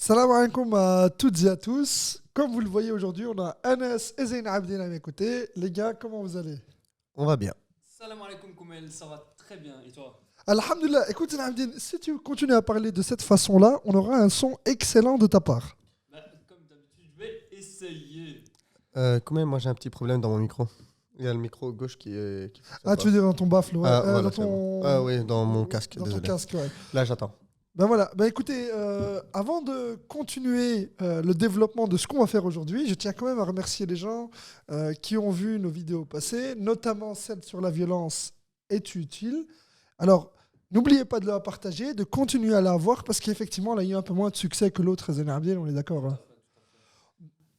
Salam alaikum à toutes et à tous. Comme vous le voyez aujourd'hui, on a Anas et Zayn Abdin à mes côtés. Les gars, comment vous allez? On va bien. Salam alaikum Koumel, ça va très bien et toi? Alhamdulillah. Écoute, Zayn Abdin, si tu continues à parler de cette façon-là, on aura un son excellent de ta part. Comme d'habitude, je vais essayer. Quand même, moi j'ai un petit problème dans mon micro. Il y a le micro gauche qui fonctionne Ah, pas. tu veux dire dans ton baffle, ouais. Voilà, dans c'est ton... bon. Ah oui, dans mon casque, Dans ton désolé. casque, ouais. Là, j'attends. Ben voilà, ben écoutez, avant de continuer le développement de ce qu'on va faire aujourd'hui, je tiens quand même à remercier les gens qui ont vu nos vidéos passées, notamment celle sur la violence est utile. Alors, n'oubliez pas de la partager, de continuer à la voir, parce qu'effectivement, elle a eu un peu moins de succès que l'autre Zayn Abdin, on est d'accord, hein.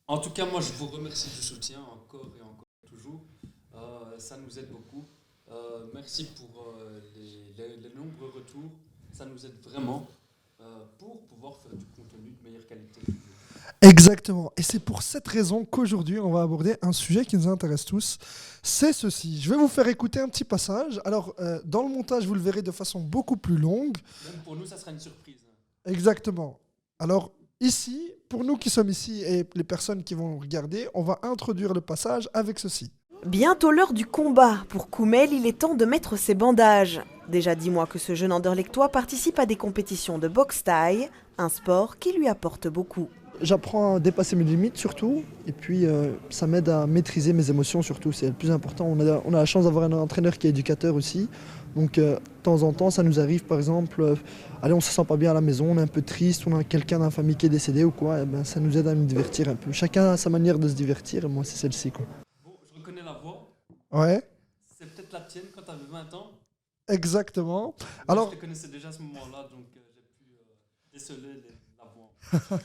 En tout cas, moi je vous remercie du soutien encore et encore toujours. Ça nous aide beaucoup. Merci pour les nombreux retours. Ça nous aide vraiment pour pouvoir faire du contenu de meilleure qualité. Exactement. Et c'est pour cette raison qu'aujourd'hui, on va aborder un sujet qui nous intéresse tous. C'est ceci. Je vais vous faire écouter un petit passage. Alors, dans le montage, vous le verrez de façon beaucoup plus longue. Même pour nous, ça sera une surprise. Exactement. Alors, ici, pour nous qui sommes ici et les personnes qui vont regarder, on va introduire le passage avec ceci. Bientôt l'heure du combat. Pour Koumel, il est temps de mettre ses bandages. Déjà 10 mois que ce jeune anderlechtois participe à des compétitions de boxe thaï, un sport qui lui apporte beaucoup. J'apprends à dépasser mes limites surtout, et puis ça m'aide à maîtriser mes émotions surtout, c'est le plus important. On a la chance d'avoir un entraîneur qui est éducateur aussi, donc de temps en temps ça nous arrive par exemple, allez on se sent pas bien à la maison, on est un peu triste, on a quelqu'un dans la famille qui est décédé ou quoi, et ben, ça nous aide à nous divertir un peu. Chacun a sa manière de se divertir, et moi c'est celle-ci quoi. Bon, je reconnais la voix. Ouais, C'est peut-être la tienne quand tu avais 20 ans. exactement. Moi, Alors, je te connaissais déjà à ce moment-là, donc j'ai pu déceler la voix.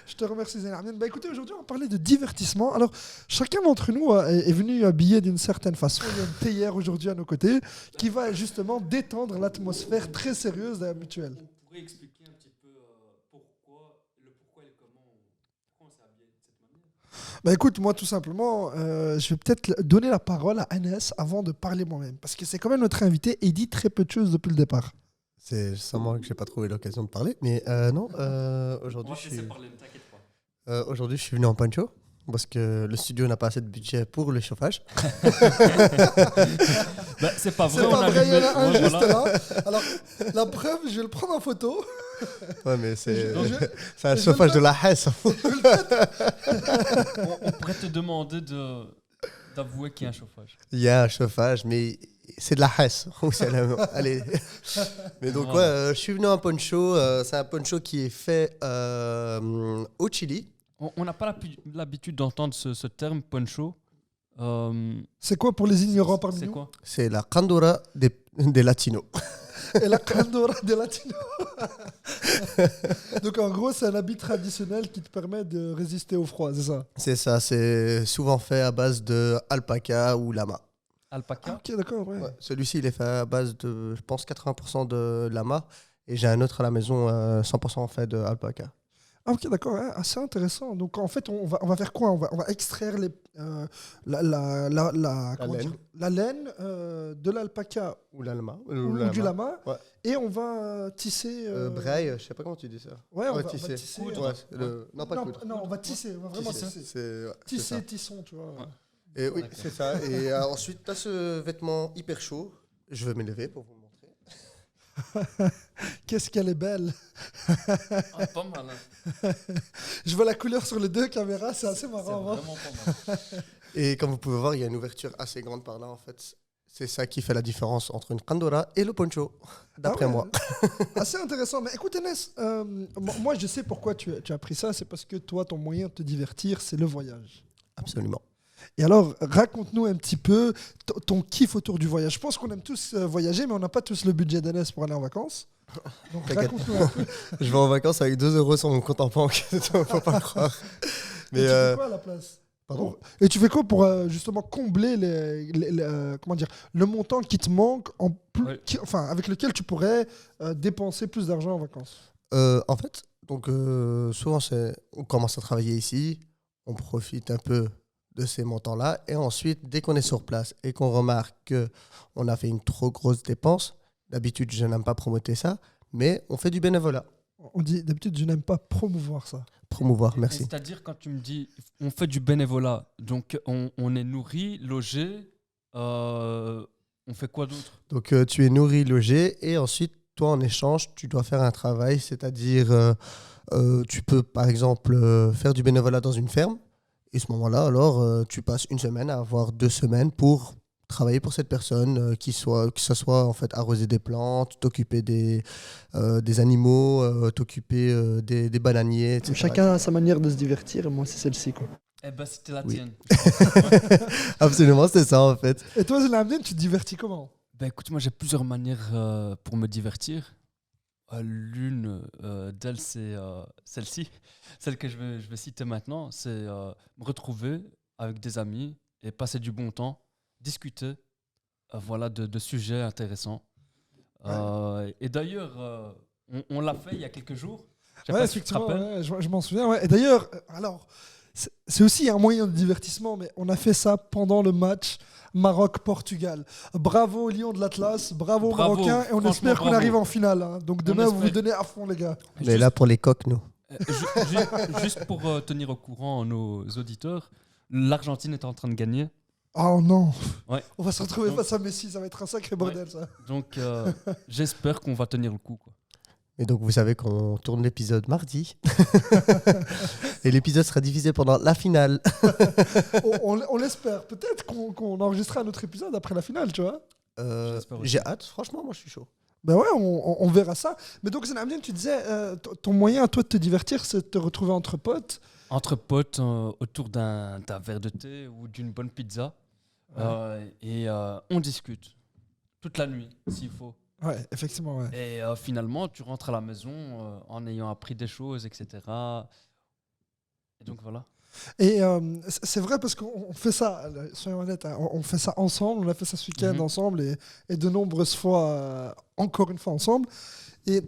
je te remercie Zayn Abdin. Bah écoutez, aujourd'hui on va parler de divertissement. Alors, chacun d'entre nous est venu habillé d'une certaine façon. Il y a une théière aujourd'hui à nos côtés qui va justement détendre l'atmosphère très sérieuse de la mutuelle. On pourrait expliquer un petit peu pourquoi et le comment on s'est habillé de cette manière. Bah écoute, moi tout simplement, je vais peut-être donner la parole à Anas avant de parler moi-même. Parce que c'est quand même notre invité et il dit très peu de choses depuis le départ. C'est sûrement que j'ai pas trouvé l'occasion de parler. Mais non, aujourd'hui, Moi, je sais parler, ne t'inquiète pas. aujourd'hui, je suis venu en poncho. Parce que le studio n'a pas assez de budget pour le chauffage. C'est pas C'est vrai, pas vrai, il y en a un Ouais, juste voilà. là. Alors, la preuve, je vais le prendre en photo. Ouais, mais c'est Je- c'est un je chauffage le- de la Hesse. On pourrait te demander d'avouer qu'il y a un chauffage. Il y a un chauffage, mais c'est de la Hesse. Allez. Mais donc, Voilà. ouais, je suis venu en poncho. C'est un poncho qui est fait au Chili. On n'a pas l'habitude d'entendre ce terme poncho. C'est quoi pour les ignorants parmi C'est nous? quoi? C'est la Candora des Latinos. Et la Candora de Latino. Donc en gros, c'est un habit traditionnel qui te permet de résister au froid, c'est ça? C'est ça, c'est souvent fait à base de alpaca ou lama. Ah, Alpaca? ok, d'accord, ouais. Ouais, celui-ci, il est fait à base de, je pense, 80% de lama. Et j'ai un autre à la maison, 100% fait de alpaca. Ah, ok, d'accord, ouais, assez intéressant. Donc en fait, on va faire quoi? On va extraire comment laine. dire, la laine de l'alpaca Ou la lama. ou du lama Ouais. et on va tisser. Braille, je sais pas comment tu dis ça. Ouais, on va tisser. tisser. Ouais, non, pas non, coudre. non, on va tisser, on va vraiment Tisser. tisser. C'est Tisser, ça. tisson, tu vois. Ouais. Et oui, D'accord. c'est ça. Et ensuite, tu as ce vêtement hyper chaud. Je vais m'élever pour vous le montrer. Qu'est-ce qu'elle est belle. Ah, pas mal. Hein. Je vois la couleur sur les deux caméras, c'est assez C'est marrant. Hein. vraiment pas mal. Et comme vous pouvez voir, il y a une ouverture assez grande par là, en fait. C'est ça qui fait la différence entre une Candora et le poncho, d'après Ah ouais. moi. Assez intéressant. Mais écoute, Enes, moi je sais pourquoi tu as pris ça. C'est parce que toi, ton moyen de te divertir, c'est le voyage. Absolument. Et alors, raconte-nous un petit peu ton kiff autour du voyage. Je pense qu'on aime tous voyager, mais on n'a pas tous le budget d'Enes pour aller en vacances. Donc T'inquiète. raconte-nous un peu. Je vais en vacances avec 2 euros sur mon compte en banque. Faut pas le croire. Et tu fais quoi à la place? Pardon. Et tu fais quoi pour justement combler comment dire, le montant qui te manque, Ouais. enfin, avec lequel tu pourrais dépenser plus d'argent en vacances? En fait, donc souvent on commence à travailler ici, on profite un peu de ces montants-là, et ensuite, dès qu'on est sur place et qu'on remarque qu'on a fait une trop grosse dépense, d'habitude, je n'aime pas promoter ça, mais on fait du bénévolat. On dit d'habitude, je n'aime pas promouvoir ça. Promouvoir, Et merci. c'est-à-dire, quand tu me dis, on fait du bénévolat, donc on est nourri, logé, on fait quoi d'autre? Donc, tu es nourri, logé, et ensuite, toi, en échange, tu dois faire un travail, c'est-à-dire, tu peux, par exemple, faire du bénévolat dans une ferme, et à ce moment-là, alors, tu passes une semaine à avoir 2 semaines pour travailler pour cette personne, que ce soit en fait arroser des plantes, t'occuper des animaux, t'occuper des bananiers, etc. Chacun a sa manière de se divertir et moi c'est celle-ci quoi. Eh ben, c'était la Oui. tienne. Absolument, c'est ça en fait. Et toi, Zinamdine, tu te divertis comment? Ben écoute, moi j'ai plusieurs manières pour me divertir. L'une d'elles, c'est celle-ci, celle que je vais citer maintenant, c'est me retrouver avec des amis et passer du bon temps, discuter voilà, de sujets intéressants. Et d'ailleurs, on l'a fait il y a quelques jours. Je sais Ouais, pas si tu te effectivement, rappelles. ouais, je m'en souviens. Ouais. Et d'ailleurs, alors, c'est aussi un moyen de divertissement, mais on a fait ça pendant le match Maroc-Portugal. Bravo aux Lions de l'Atlas, bravo aux Bravo, Marocains, et on franchement, espère qu'on bravo. arrive en finale. Hein. Donc demain, vous vous espère. donnez à fond, les gars. On est là pour les coqs, nous. Juste pour tenir au courant nos auditeurs, l'Argentine est en train de gagner. Oh non, Ouais. on va se retrouver Donc- face à Messi, ça va être un sacré bordel, ça. Donc j'espère qu'on va tenir le coup, quoi. Et donc, vous savez qu'on tourne l'épisode mardi. Et l'épisode sera diffusé pendant la finale. On l'espère. Peut-être qu'on enregistrera un autre épisode après la finale, tu vois. J'espère aussi. J'ai hâte, franchement, moi je suis chaud. Ben ouais, on verra ça. Mais donc, Zinamdine, tu disais, ton moyen à toi de te divertir, c'est de te retrouver entre potes. Entre potes, autour d'un verre de thé ou d'une bonne pizza. Et on discute toute la nuit, s'il faut. Ouais, effectivement, ouais. Et finalement, tu rentres à la maison en ayant appris des choses, etc. Et donc voilà. Et c'est vrai parce qu'on fait ça, soyons honnêtes, hein, on fait ça ensemble, on a fait ça ce week-end Mhm. ensemble et de nombreuses fois, encore une fois ensemble. Et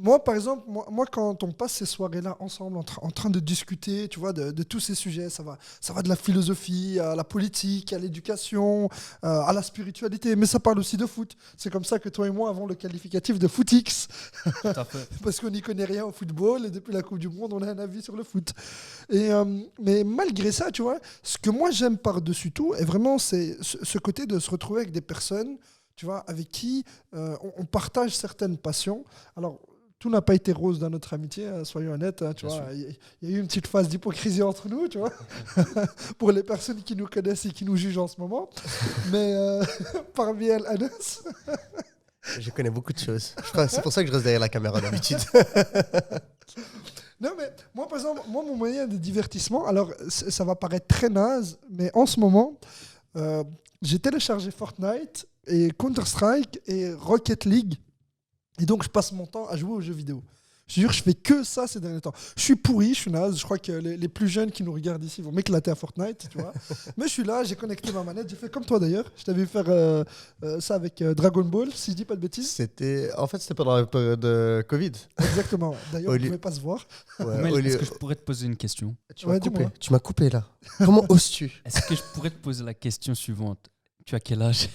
moi, par exemple, moi quand on passe ces soirées-là ensemble, en train de discuter, tu vois, de tous ces sujets, ça va de la philosophie à la politique, à l'éducation, à la spiritualité, mais ça parle aussi de foot. C'est comme ça que toi et moi avons le qualificatif de footix, Tout à fait. parce qu'on n'y connaît rien au football et depuis la Coupe du Monde, on a un avis sur le foot. Et, mais malgré ça, tu vois, ce que moi j'aime par-dessus tout, et vraiment, c'est ce côté de se retrouver avec des personnes, tu vois, avec qui on partage certaines passions. Alors, tout n'a pas été rose dans notre amitié, hein, soyons honnêtes. Hein, tu Bien vois, il y a eu une petite phase d'hypocrisie entre nous, tu vois, pour les personnes qui nous connaissent et qui nous jugent en ce moment. Mais parmi elles, Anas. Je connais beaucoup de choses. C'est pour ça que je reste derrière la caméra d'habitude. Non, mais moi, par exemple, mon moyen de divertissement, alors ça va paraître très naze, mais en ce moment, j'ai téléchargé Fortnite et Counter-Strike et Rocket League. Et donc, je passe mon temps à jouer aux jeux vidéo. Je te jure, je fais que ça ces derniers temps. Je suis pourri, je suis naze. Je crois que les plus jeunes qui nous regardent ici vont m'éclater à Fortnite, tu vois. Mais je suis là, j'ai connecté ma manette. J'ai fait comme toi d'ailleurs. Je t'avais vu faire ça avec Dragon Ball, si je dis pas de bêtises. C'était pendant la période de Covid. Exactement. D'ailleurs, Au on ne lieu- pouvait pas se voir. Ouais, Mel, au est-ce lieu- que je pourrais te poser une question? Tu m'as Ouais, coupé. dis-moi. Tu m'as coupé là. Comment oses-tu? Est-ce que je pourrais te poser la question suivante? Tu as quel âge?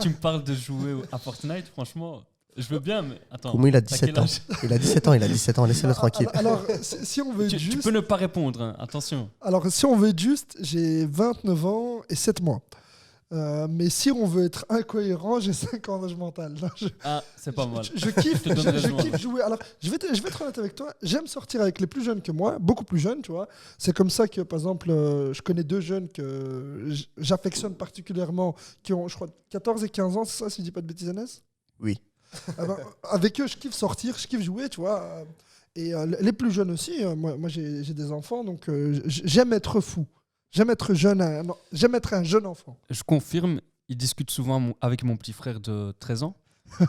Tu me parles de jouer à Fortnite, franchement, je veux bien, mais attends. Comment il a t'as 17 quel ans? âge? Il a 17 ans, il a 17 ans, laissez-le tranquille. Alors, si on veut être Tu juste... peux ne pas répondre, hein, attention. Alors, si on veut être juste, j'ai 29 ans et 7 mois. Mais si on veut être incohérent, j'ai 5 ans d'âge mental. Non, Ah, c'est pas mal. Je kiffe, Je te donne raison, kiffe jouer. Alors, je vais être honnête avec toi. J'aime sortir avec les plus jeunes que moi, beaucoup plus jeunes, tu vois. C'est comme ça que, par exemple, je connais 2 jeunes que j'affectionne particulièrement, qui ont, je crois, 14 et 15 ans, c'est ça, si je dis pas de bêtises, Anas? Oui. Ah ben, avec eux, je kiffe sortir, je kiffe jouer, tu vois. Et les plus jeunes aussi, moi j'ai des enfants, donc j'aime être fou. J'aime être jeune, j'aime être un jeune enfant. Je confirme, il discute souvent avec mon petit frère de 13 ans.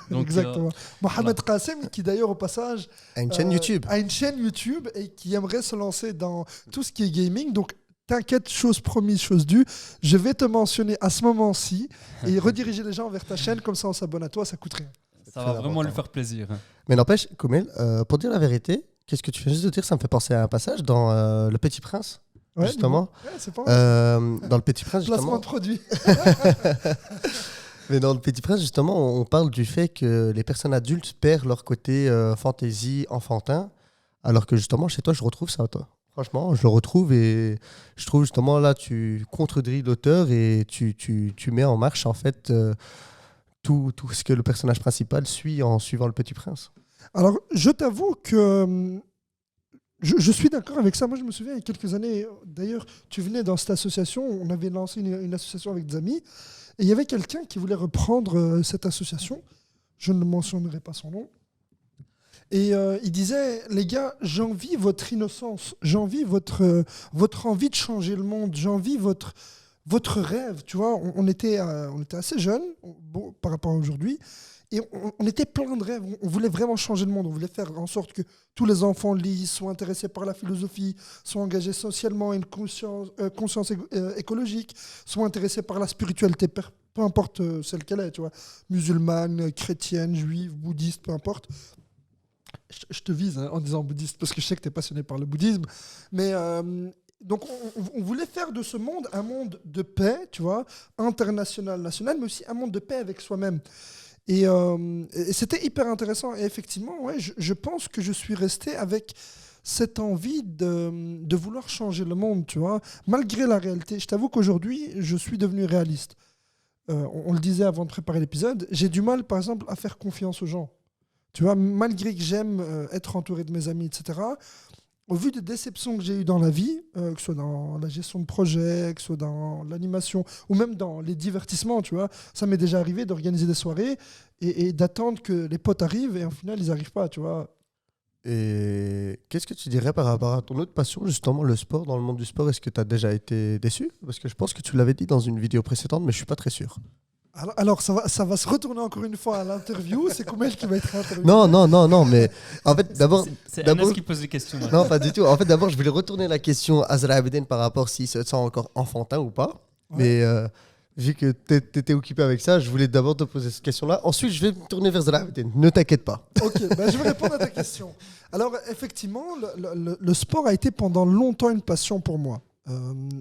Donc, Exactement. Mohamed Qassem, qui d'ailleurs au passage À une chaîne YouTube. a une chaîne YouTube et qui aimerait se lancer dans tout ce qui est gaming. Donc t'inquiète, chose promise, chose due. Je vais te mentionner à ce moment-ci et rediriger les gens vers ta chaîne, comme ça on s'abonne à toi, ça coûte rien. ça très va vraiment lui important. faire plaisir. Hein. Mais n'empêche, Koumel, pour dire la vérité, qu'est-ce que tu viens juste de dire? Ça me fait penser à un passage dans Le Petit Prince, Ouais, justement. dis-moi. Ouais, c'est pas mal. Dans Le Petit Prince, Placement justement. de produit. Mais dans Le Petit Prince, justement, on parle du fait que les personnes adultes perdent leur côté fantaisie, enfantin, alors que justement, chez toi, je retrouve ça, toi. Franchement, je le retrouve et je trouve justement là, tu contredis l'auteur et tu mets en marche, en fait, tout ce que le personnage principal suit en suivant Le Petit Prince. Alors, je t'avoue que je suis d'accord avec ça. Moi, je me souviens, il y a quelques années, d'ailleurs, tu venais dans cette association, on avait lancé une association avec des amis, et il y avait quelqu'un qui voulait reprendre cette association. Je ne mentionnerai pas son nom. Et il disait, les gars, j'envie votre innocence, j'envie votre envie de changer le monde, j'envie votre rêve. Tu vois, on était assez jeunes par rapport à aujourd'hui. Et on était plein de rêves, on voulait vraiment changer le monde, on voulait faire en sorte que tous les enfants lisent, soient intéressés par la philosophie, soient engagés socialement, aient une conscience écologique, soient intéressés par la spiritualité, peu importe celle qu'elle est, tu vois, musulmane, chrétienne, juive, bouddhiste, peu importe. Je te vise en disant bouddhiste, parce que je sais que tu es passionné par le bouddhisme, mais... donc on voulait faire de ce monde un monde de paix, tu vois, international, national, mais aussi un monde de paix avec soi-même. Et c'était hyper intéressant. Et effectivement, ouais, je pense que je suis resté avec cette envie de vouloir changer le monde, tu vois, malgré la réalité. Je t'avoue qu'aujourd'hui, je suis devenu réaliste. On le disait avant de préparer l'épisode, j'ai du mal, par exemple, à faire confiance aux gens. Tu vois, malgré que j'aime être entouré de mes amis, etc., au vu des déceptions que j'ai eues dans la vie, que ce soit dans la gestion de projet, que ce soit dans l'animation, ou même dans les divertissements, tu vois, ça m'est déjà arrivé d'organiser des soirées et d'attendre que les potes arrivent et au final, ils n'arrivent pas, tu vois. Et qu'est-ce que tu dirais par rapport à ton autre passion, justement, le sport, dans le monde du sport? Est-ce que tu as déjà été déçu? Parce que je pense que tu l'avais dit dans une vidéo précédente, mais je ne suis pas très sûr. Alors ça va se retourner encore une fois à l'interview. C'est Koumel qui va être interviewé. Non, mais en fait, d'abord... C'est Anas qui pose les questions. Non, pas du tout. En fait, d'abord, je voulais retourner la question à Zara Abedin par rapport s'il se sent encore enfantin ou pas. Ouais. Mais vu que tu étais occupé avec ça, je voulais d'abord te poser cette question-là. Ensuite, je vais me tourner vers Zara Abedin. Ne t'inquiète pas. Ok, je vais répondre à ta question. Alors, effectivement, le sport a été pendant longtemps une passion pour moi.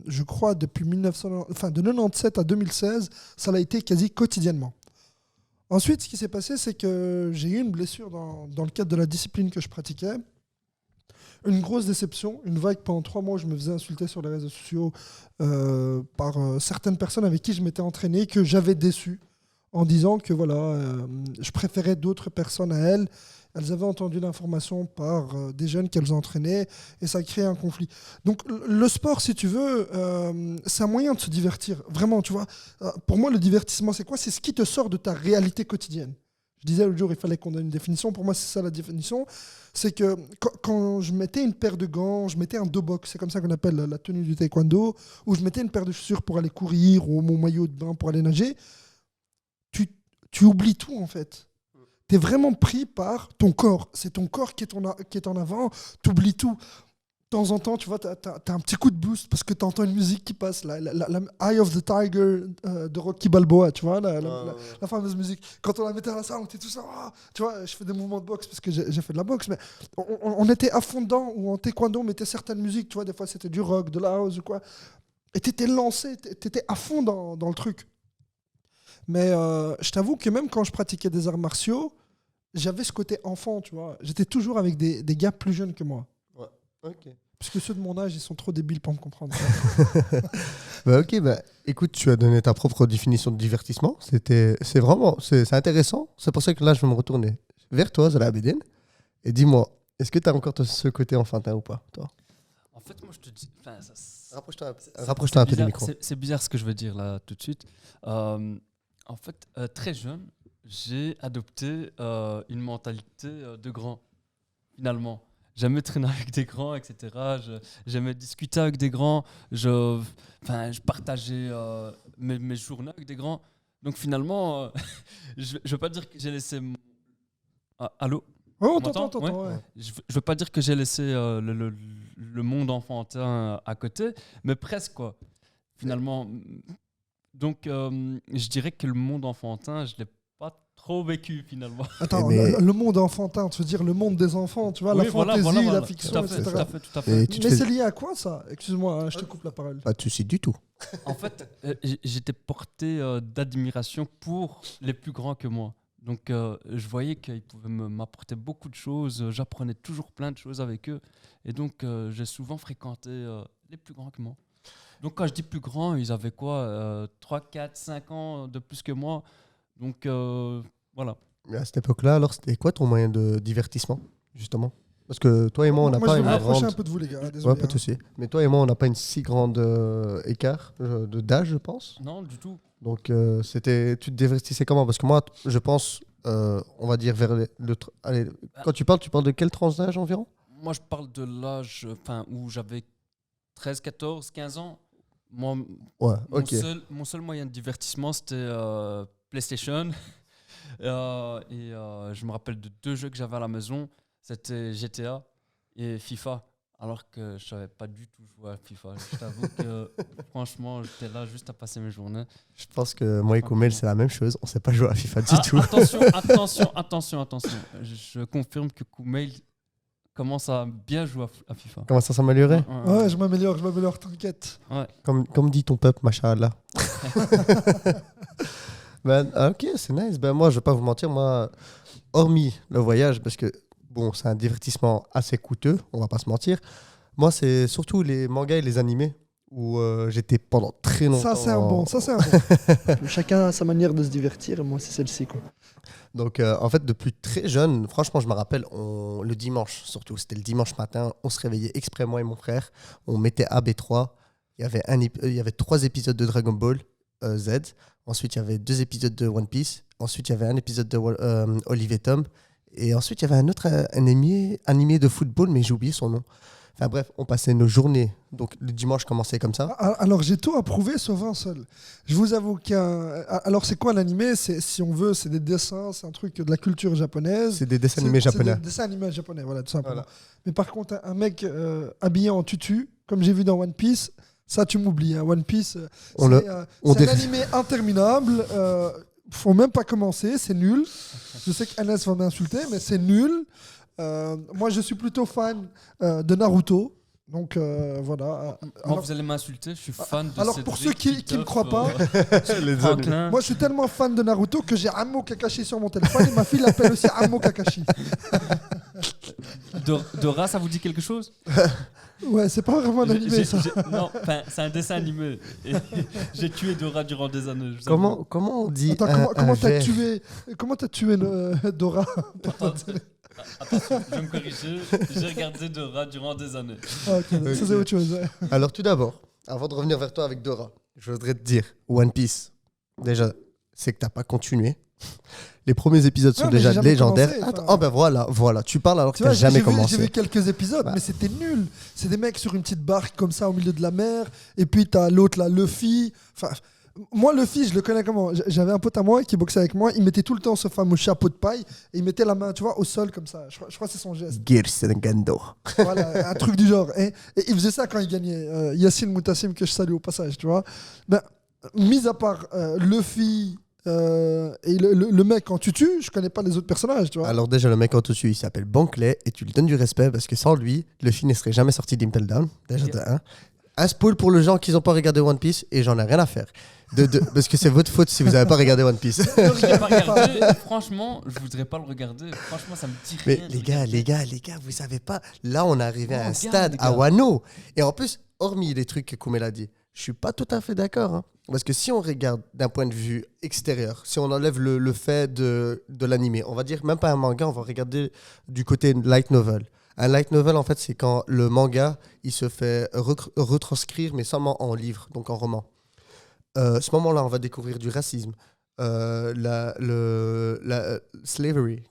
Je crois depuis de 97 à 2016, ça l'a été quasi quotidiennement. Ensuite, ce qui s'est passé, c'est que j'ai eu une blessure dans le cadre de la discipline que je pratiquais. Une grosse déception, une vague pendant 3 mois où je me faisais insulter sur les réseaux sociaux par certaines personnes avec qui je m'étais entraîné, que j'avais déçu en disant que voilà, je préférais d'autres personnes à elles. Elles avaient entendu l'information par des jeunes qu'elles entraînaient et ça a créé un conflit. Donc le sport, si tu veux, c'est un moyen de se divertir. Vraiment, tu vois. Pour moi, le divertissement, c'est quoi? C'est ce qui te sort de ta réalité quotidienne. Je disais l'autre jour, il fallait qu'on donne une définition. Pour moi, c'est ça la définition. C'est que quand je mettais une paire de gants, je mettais un dobox, c'est comme ça qu'on appelle la tenue du taekwondo, ou je mettais une paire de chaussures pour aller courir ou mon maillot de bain pour aller nager, tu oublies tout en fait. Tu es vraiment pris par ton corps. C'est ton corps qui est en avant. Tu oublies tout. De temps en temps, tu vois, tu as un petit coup de boost parce que tu entends une musique qui passe, la Eye of the Tiger de Rocky Balboa, tu vois, la fameuse musique. Quand on la mettait à la salle, on était tous là, tu vois, je fais des mouvements de boxe parce que j'ai fait de la boxe, mais on était à fond dedans, ou en taekwondo, on mettait certaines musiques, tu vois, des fois c'était du rock, de la house ou quoi, et tu étais lancé, tu étais à fond dans le truc. Mais je t'avoue que même quand je pratiquais des arts martiaux, j'avais ce côté enfant, tu vois. J'étais toujours avec des gars plus jeunes que moi. Ouais. Ok. Parce que ceux de mon âge, ils sont trop débiles pour me comprendre. Ok, écoute, tu as donné ta propre définition de divertissement. C'est intéressant. C'est pour ça que là, je vais me retourner vers toi, Zara Abedin, et dis-moi, est-ce que tu as encore ce côté enfantin ou pas, toi? En fait, moi, je te dis... Rapproche-toi un peu du micro. C'est bizarre ce que je veux dire là tout de suite. En fait, très jeune, j'ai adopté une mentalité de grand, finalement. J'aimais traîner avec des grands, etc. J'aimais discuter avec des grands. Je partageais mes journées avec des grands. Donc finalement, je ne veux pas dire que j'ai laissé... allô? Oh, on m'entend? t'entend, ouais. Je ne veux pas dire que j'ai laissé le monde enfantin à côté, mais presque, quoi. Finalement. Donc, je dirais que le monde enfantin, je ne l'ai pas trop vécu finalement. Attends, Mais- le monde enfantin, tu veux dire le monde des enfants, tu vois, Oui, la voilà, fantaisie, voilà, la voilà. fiction, Tout à fait, etc. tout à fait, tout à fait. Et tu te Mais fais c'est lié à quoi ça? Excuse-moi, hein, je te coupe la parole. pas de soucis du tout. En fait, j'étais porté d'admiration pour les plus grands que moi. Donc, je voyais qu'ils pouvaient m'apporter beaucoup de choses. J'apprenais toujours plein de choses avec eux. Et donc, j'ai souvent fréquenté les plus grands que moi. Donc, quand je dis plus grands, ils avaient quoi 3, 4, 5 ans de plus que moi. Donc, voilà. Mais à cette époque-là, alors, c'était quoi ton moyen de divertissement, justement? Parce que toi et moi, on n'a Moi, pas je vais une me rapprocher grande... un peu de vous, les gars. Ouais, Désolé. pas de souci. Mais toi et moi, on n'a pas une si grande écart d'âge, je pense. Non, du tout. Donc, tu te divertissais comment? Parce que moi, je pense, on va dire vers allez, quand tu parles de quelle tranche d'âge environ? Moi, je parle de l'âge où j'avais 13, 14, 15 ans. Moi, Ouais, Mon, ok. mon seul moyen de divertissement, c'était PlayStation. Je me rappelle de 2 jeux que j'avais à la maison. C'était GTA et FIFA. Alors que je savais pas du tout jouer à FIFA. Je t'avoue que franchement, j'étais là juste à passer mes journées. Je pense que moi et Koumel, c'est la même chose. On sait pas jouer à FIFA du tout. Attention. Je confirme que Kumail commence à bien jouer à FIFA. Comment ça s'améliorer? Ouais, je m'améliore, t'inquiète. Comme dit ton peuple, machallah. Ben, ok, c'est nice. Ben, moi, je vais pas vous mentir, moi, hormis le voyage, parce que bon, c'est un divertissement assez coûteux, on va pas se mentir. Moi, c'est surtout les mangas et les animés où j'étais pendant très longtemps. Ça, c'est un bon. Chacun a sa manière de se divertir, et moi, c'est celle-ci, quoi. Donc, en fait, depuis très jeune, franchement, je me rappelle, le dimanche, surtout, c'était le dimanche matin, on se réveillait exprès, moi et mon frère, on mettait AB3, il y avait 3 épisodes de Dragon Ball Z, ensuite il y avait 2 épisodes de One Piece, ensuite il y avait un épisode de Olive et Tom, et ensuite il y avait un autre animé de football, mais j'ai oublié son nom. Enfin bref, on passait nos journées. Donc le dimanche commençait comme ça. Alors j'ai tout approuvé sauf un seul. Je vous avoue alors c'est quoi l'animé? Si on veut, c'est des dessins, c'est un truc de la culture japonaise. C'est des dessins animés japonais. C'est des dessins animés japonais, voilà, tout simplement. Voilà. Mais par contre, un mec habillé en tutu, comme j'ai vu dans One Piece, ça tu m'oublies. Hein. One Piece, c'est un animé interminable. Faut même pas commencer, c'est nul. Je sais qu'Anas va m'insulter, mais c'est nul. Moi, je suis plutôt fan de Naruto. Donc voilà. Moi, vous allez m'insulter, je suis fan de alors Cédric, pour ceux qui ne me croient pas, Franklin. moi je suis tellement fan de Naruto que j'ai Ammo Kakashi sur mon téléphone et ma fille l'appelle aussi Ammo Kakashi. Dora, ça vous dit quelque chose? Ouais, c'est pas vraiment un animé ça. Non, c'est un dessin animé. Et j'ai tué Dora durant des années. je vous Comment on dit Attends, comment t'as ver tué Dora? Attention, je vais me corriger. J'ai regardé Dora durant des années. Ah, ok, ça c'est autre chose. Ouais. Alors tout d'abord, avant de revenir vers toi avec Dora, je voudrais te dire, One Piece, déjà, c'est que t'as pas continué. Les premiers épisodes sont Non, mais déjà j'ai jamais légendaires. commencé, Attends, enfin. oh ben voilà, tu parles alors que Tu t'as vois, jamais j'ai commencé. vu quelques épisodes, Ouais. mais c'était nul. C'est des mecs sur une petite barque comme ça au milieu de la mer, et puis t'as l'autre là, Luffy. Enfin, moi, Luffy, je le connais comment? J'avais un pote à moi qui boxait avec moi, il mettait tout le temps ce fameux chapeau de paille, et il mettait la main, tu vois, au sol comme ça. Je crois que c'est son geste. Gersengando. Voilà, un truc du genre. Et il faisait ça quand il gagnait. Yacine Moutassim, que je salue au passage, tu vois. Ben, mis à part Luffy et le mec en tutu, je connais pas les autres personnages, tu vois. Alors déjà, le mec en dessus, il s'appelle Bankley, et tu lui donnes du respect parce que sans lui, Luffy ne serait jamais sorti d'Impel Down. Déjà de 1. Un spoil pour les gens qui n'ont pas regardé One Piece, et j'en ai rien à faire. Parce que c'est votre faute si vous n'avez pas regardé One Piece. Je l'ai pas regardé. Franchement, je voudrais pas le regarder. Franchement, ça me dit Mais rien. les gars, vous savez pas. Là, on est arrivé à un Regarde, stade les à gars. Wano. Et en plus, hormis les trucs que Koumel a dit, je suis pas tout à fait d'accord. Hein. Parce que si on regarde d'un point de vue extérieur, si on enlève le fait de l'animé, on va dire même pas un manga, on va regarder du côté light novel. Un light novel, en fait, c'est quand le manga, il se fait retranscrire, mais seulement en livre, donc en roman. À ce moment-là, on va découvrir du racisme, la slavery,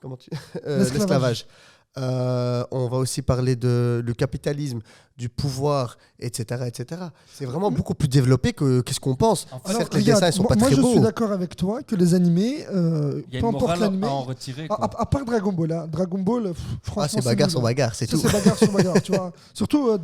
l'esclavage. On va aussi parler le capitalisme, du pouvoir, etc. etc. C'est vraiment beaucoup plus développé que ce qu'on pense. En fait, Certes, les regarde, dessins ne sont pas moi très je suis beaux. d'accord avec toi que les animés, il y a peu une importe morale l'animé, à en retirer. quoi. à part Dragon Ball, hein. Dragon Ball, franchement, Ah, c'est bagarre nul, sur hein. bagarre, c'est Ça, tout. c'est bagarre sur bagarre, tu vois. Surtout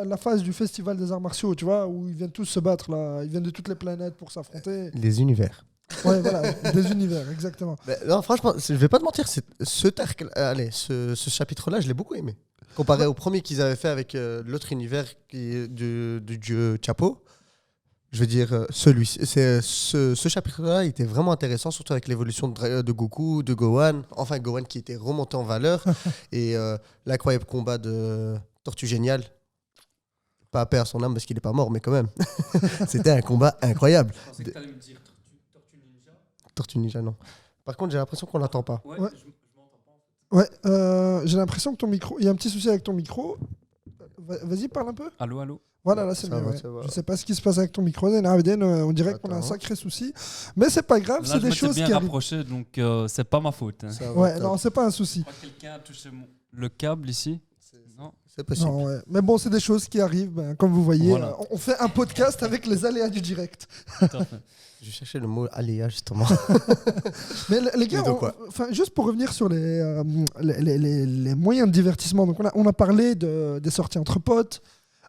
la phase du festival des arts martiaux, tu vois, où ils viennent tous se battre là, ils viennent de toutes les planètes pour s'affronter. Les univers. Ouais, voilà, des univers, exactement. Mais non, franchement, je vais pas te mentir, ce chapitre-là, je l'ai beaucoup aimé. Comparé au premier qu'ils avaient fait avec l'autre univers du dieu Chapo, je veux dire, ce chapitre-là il était vraiment intéressant, surtout avec l'évolution de Goku, de Gohan, enfin Gohan qui était remonté en valeur, et l'incroyable combat de Tortue Géniale. Pas à perdre son âme parce qu'il n'est pas mort, mais quand même. C'était un combat incroyable. Je pensais que tu allais me dire Tortue Ninja. Tortue Ninja, non. Par contre, j'ai l'impression qu'on l'entend pas. Ouais, Ouais. je m'entends pas en fait. Ouais, j'ai l'impression que ton micro. Il y a un petit souci avec ton micro. Vas-y, parle un peu. Allô, allô. Voilà, là c'est Ça mieux. va, Ouais. ça va. Je sais pas ce qui se passe avec ton micro. On dirait qu'on a un Attends. sacré souci. Mais c'est pas grave, Là, c'est je des m'étais choses bien qui arrivent. rapproché, donc c'est pas ma faute. Hein. Ça va, Ouais, top. non, c'est pas un souci. Je crois que quelqu'un a touché Le câble ici. Non. C'est possible. Non, ouais. Mais bon, c'est des choses qui arrivent. Ben, comme vous voyez, Voilà. on fait un podcast avec les aléas du direct. Tout à fait. Je cherchais le mot aléa, justement. Mais les gars, Mais donc, juste pour revenir sur les moyens de divertissement, donc on a parlé des sorties entre potes,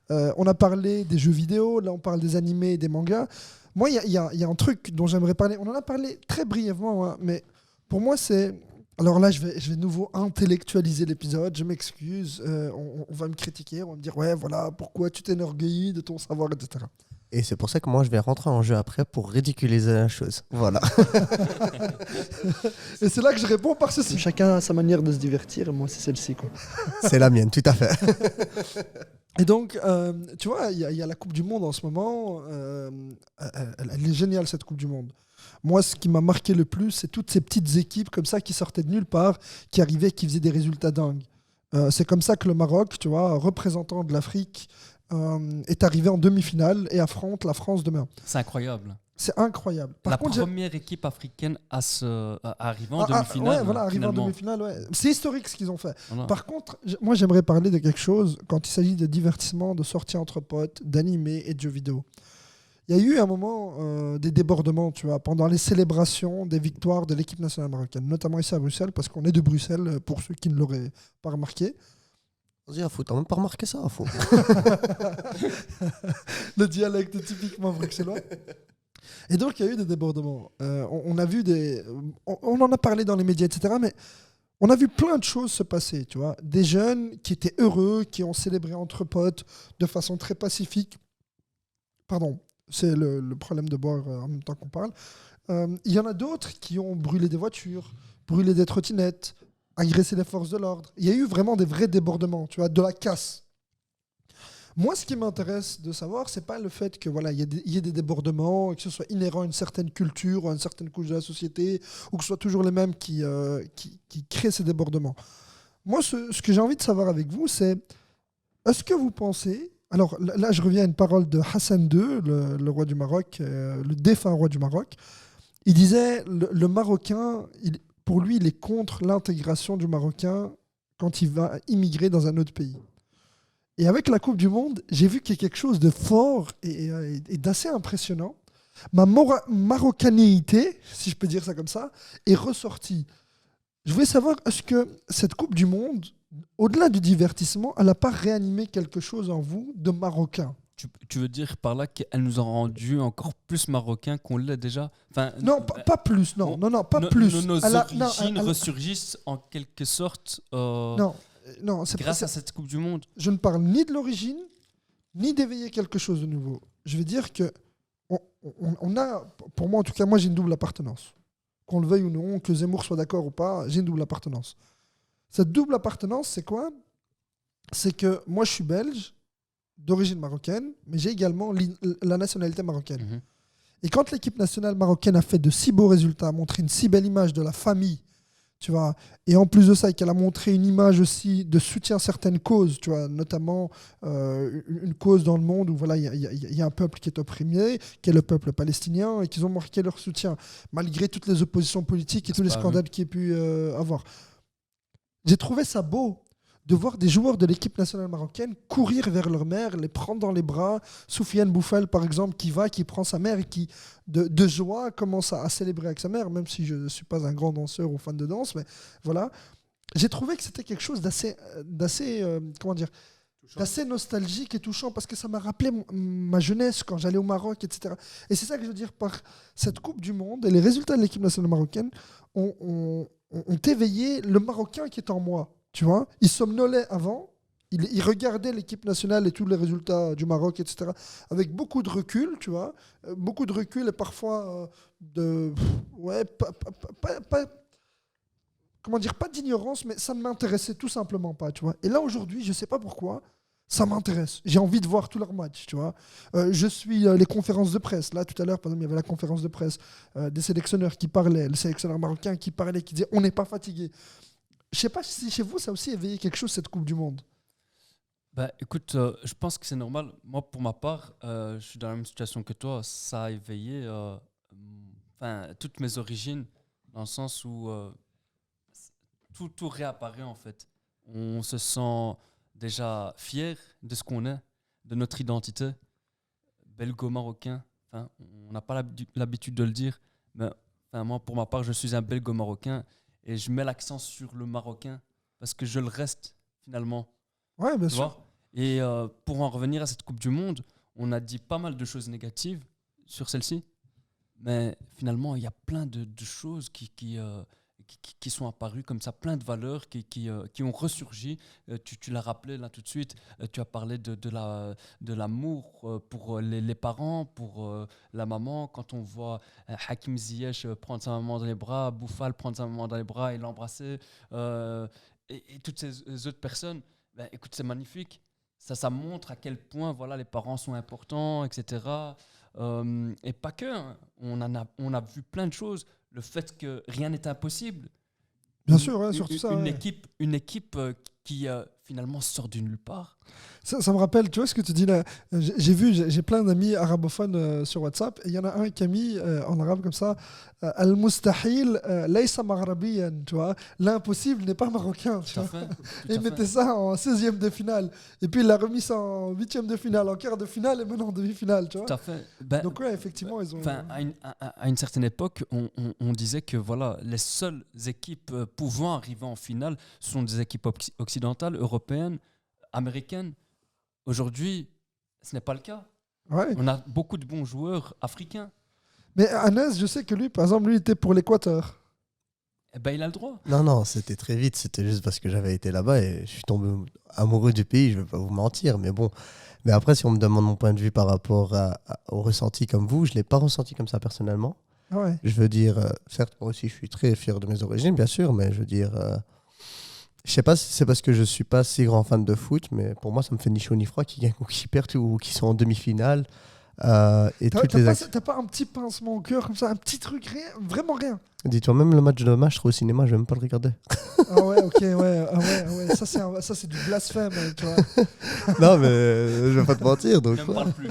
on a parlé des jeux vidéo, là on parle des animés et des mangas. Moi, il y a un truc dont j'aimerais parler, on en a parlé très brièvement, hein, mais pour moi c'est... Alors là, je vais de nouveau intellectualiser l'épisode, je m'excuse, on va me critiquer, on va me dire, ouais, voilà, pourquoi tu t'enorgueillis de ton savoir, etc. Et c'est pour ça que moi, je vais rentrer en jeu après pour ridiculiser la chose. Voilà. Et c'est là que je réponds par ceci. Chacun a sa manière de se divertir, et moi c'est celle-ci, quoi. C'est la mienne, tout à fait. Et donc, tu vois, il y a la Coupe du Monde en ce moment. Elle est géniale, cette Coupe du Monde. Moi, ce qui m'a marqué le plus, c'est toutes ces petites équipes comme ça qui sortaient de nulle part, qui arrivaient, qui faisaient des résultats dingues. C'est comme ça que le Maroc, tu vois, représentant de l'Afrique, est arrivé en demi-finale et affronte la France demain. C'est incroyable. C'est incroyable. Par La contre, première équipe africaine à arriver en ouais, demi-finale. voilà, arriver en finalement. demi-finale, ouais. C'est historique ce qu'ils ont fait. Voilà. Par contre, moi j'aimerais parler de quelque chose quand il s'agit de divertissement, de sorties entre potes, d'animés et de jeux vidéo. Il y a eu un moment des débordements, tu vois, pendant les célébrations des victoires de l'équipe nationale marocaine, notamment ici à Bruxelles, parce qu'on est de Bruxelles, pour ceux qui ne l'auraient pas remarqué. Vas-y, à fou, t'as même pas remarqué ça, à fou. Le dialecte typiquement bruxellois. Et donc il y a eu des débordements. On a vu on en a parlé dans les médias, etc. Mais on a vu plein de choses se passer, tu vois. Des jeunes qui étaient heureux, qui ont célébré entre potes de façon très pacifique. Pardon, c'est le problème de boire en même temps qu'on parle. Il y en a d'autres qui ont brûlé des voitures, brûlé des trottinettes, agressé les forces de l'ordre. Il y a eu vraiment des vrais débordements, tu vois, de la casse. Moi, ce qui m'intéresse de savoir, c'est pas le fait que voilà, il y ait des débordements, que ce soit inhérent à une certaine culture ou à une certaine couche de la société, ou que ce soit toujours les mêmes qui créent ces débordements. Moi, ce que j'ai envie de savoir avec vous, c'est est-ce que vous pensez... Alors là, je reviens à une parole de Hassan II, le roi du Maroc, le défunt roi du Maroc. Il disait, le Marocain, pour lui, il est contre l'intégration du Marocain quand il va immigrer dans un autre pays. Et avec la Coupe du Monde, j'ai vu qu'il y a quelque chose de fort et d'assez impressionnant. Ma marocanéité, si je peux dire ça comme ça, est ressortie. Je voulais savoir, est-ce que cette Coupe du Monde, au-delà du divertissement, elle n'a pas réanimé quelque chose en vous de marocain? Tu veux dire par là qu'elle nous a rendu encore plus marocains qu'on l'est déjà, enfin, Non, pas plus, non, pas plus. Nos Elle a- origines non, elle- ressurgissent en quelque sorte non, c'est grâce à cette Coupe du Monde. Je ne parle ni de l'origine, ni d'éveiller quelque chose de nouveau. Je veux dire que on a, pour moi en tout cas, moi j'ai une double appartenance. Qu'on le veuille ou non, que Zemmour soit d'accord ou pas, j'ai une double appartenance. Cette double appartenance, c'est quoi? C'est que moi je suis belge, d'origine marocaine, mais j'ai également la nationalité marocaine. Mhm. Et quand l'équipe nationale marocaine a fait de si beaux résultats, a montré une si belle image de la famille, tu vois, et en plus de ça, qu'elle a montré une image aussi de soutien à certaines causes, tu vois, notamment une cause dans le monde où voilà, il y a un peuple qui est opprimé, qui est le peuple palestinien, et qu'ils ont marqué leur soutien, malgré toutes les oppositions politiques et tous les scandales qu'il y a pu avoir. J'ai trouvé ça beau de voir des joueurs de l'équipe nationale marocaine courir vers leur mère, les prendre dans les bras. Soufiane Bouffal, par exemple, qui prend sa mère et qui, de joie, commence à célébrer avec sa mère, même si je ne suis pas un grand danseur ou fan de danse, mais voilà. J'ai trouvé que c'était quelque chose d'assez comment dire, d'assez nostalgique et touchant parce que ça m'a rappelé ma jeunesse quand j'allais au Maroc, etc. Et c'est ça que je veux dire par cette Coupe du Monde et les résultats de l'équipe nationale marocaine ont éveillé le Marocain qui est en moi. Tu vois, il somnolait avant, il regardait l'équipe nationale et tous les résultats du Maroc, etc. avec beaucoup de recul, tu vois, beaucoup de recul et parfois comment dire, pas d'ignorance, mais ça ne m'intéressait tout simplement pas, tu vois. Et là, aujourd'hui, je ne sais pas pourquoi, ça m'intéresse. J'ai envie de voir tous leurs matchs, tu vois. Je suis les conférences de presse. Là, tout à l'heure, par exemple, il y avait la conférence de presse des sélectionneurs qui parlaient, le sélectionneur marocain qui parlait, qui disait « on n'est pas fatigué ». Je ne sais pas si chez vous, ça a aussi éveillé quelque chose, cette Coupe du Monde. Bah, écoute, je pense que c'est normal. Moi, pour ma part, je suis dans la même situation que toi. Ça a éveillé toutes mes origines, dans le sens où tout réapparaît en fait. On se sent déjà fier de ce qu'on est, de notre identité, belgo-marocain. On n'a pas l'habitude de le dire, mais moi, pour ma part, je suis un belgo-marocain et je mets l'accent sur le marocain parce que je le reste finalement. Ouais, bien Tu sûr. vois. Et pour en revenir à cette Coupe du Monde, on a dit pas mal de choses négatives sur celle-ci, mais finalement, il y a plein de choses qui sont apparues comme ça, plein de valeurs qui ont ressurgi. Tu l'as rappelé là tout de suite, tu as parlé de l'amour pour les parents, pour la maman. Quand on voit Hakim Ziyech prendre sa maman dans les bras, Boufal prendre sa maman dans les bras et l'embrasser, et toutes ces autres personnes, écoute, c'est magnifique. Ça montre à quel point voilà, les parents sont importants, etc. Et pas que. Hein. On a vu plein de choses. Le fait que rien n'est impossible. Bien sûr, ouais, surtout ça. Une équipe qui finalement sort de nulle part. Ça me rappelle, tu vois ce que tu dis là. J'ai plein d'amis arabophones sur WhatsApp et il y en a un qui a mis en arabe comme ça Al-Mustahil laysa maghrabiyan, tu vois. L'impossible n'est pas marocain, tu vois. Et il mettait ça en 16e de finale. Et puis il l'a remis ça en 8e de finale, en quart de finale et maintenant en demi-finale, tu vois. Tout à fait. Donc ouais, effectivement, ils ont... À une certaine époque, on disait que voilà, les seules équipes pouvant arriver en finale sont des équipes occidentales, européennes, américaines. Aujourd'hui, ce n'est pas le cas. Ouais. On a beaucoup de bons joueurs africains. Mais Anas, je sais que lui, par exemple, lui était pour l'Équateur. Eh ben, il a le droit. Non, c'était très vite. C'était juste parce que j'avais été là-bas et je suis tombé amoureux du pays. Je ne vais pas vous mentir, mais bon. Mais après, si on me demande mon point de vue par rapport au ressenti comme vous, je ne l'ai pas ressenti comme ça personnellement. Ah ouais. Je veux dire, certes, moi aussi, je suis très fier de mes origines, bien sûr, mais je veux dire... je sais pas si c'est parce que je suis pas si grand fan de foot, mais pour moi, ça me fait ni chaud ni froid qu'ils gagnent ou qu'ils perdent ou qu'ils sont en demi-finale. T'as pas un petit pincement au cœur comme ça, un petit truc, rien, vraiment rien. Dis-toi, même le match de demain, je serai au cinéma, je vais même pas le regarder. Ah ouais, ok, ouais. Ça, c'est du blasphème, tu vois. Non, mais je vais pas te mentir. Donc, Ne me parle plus.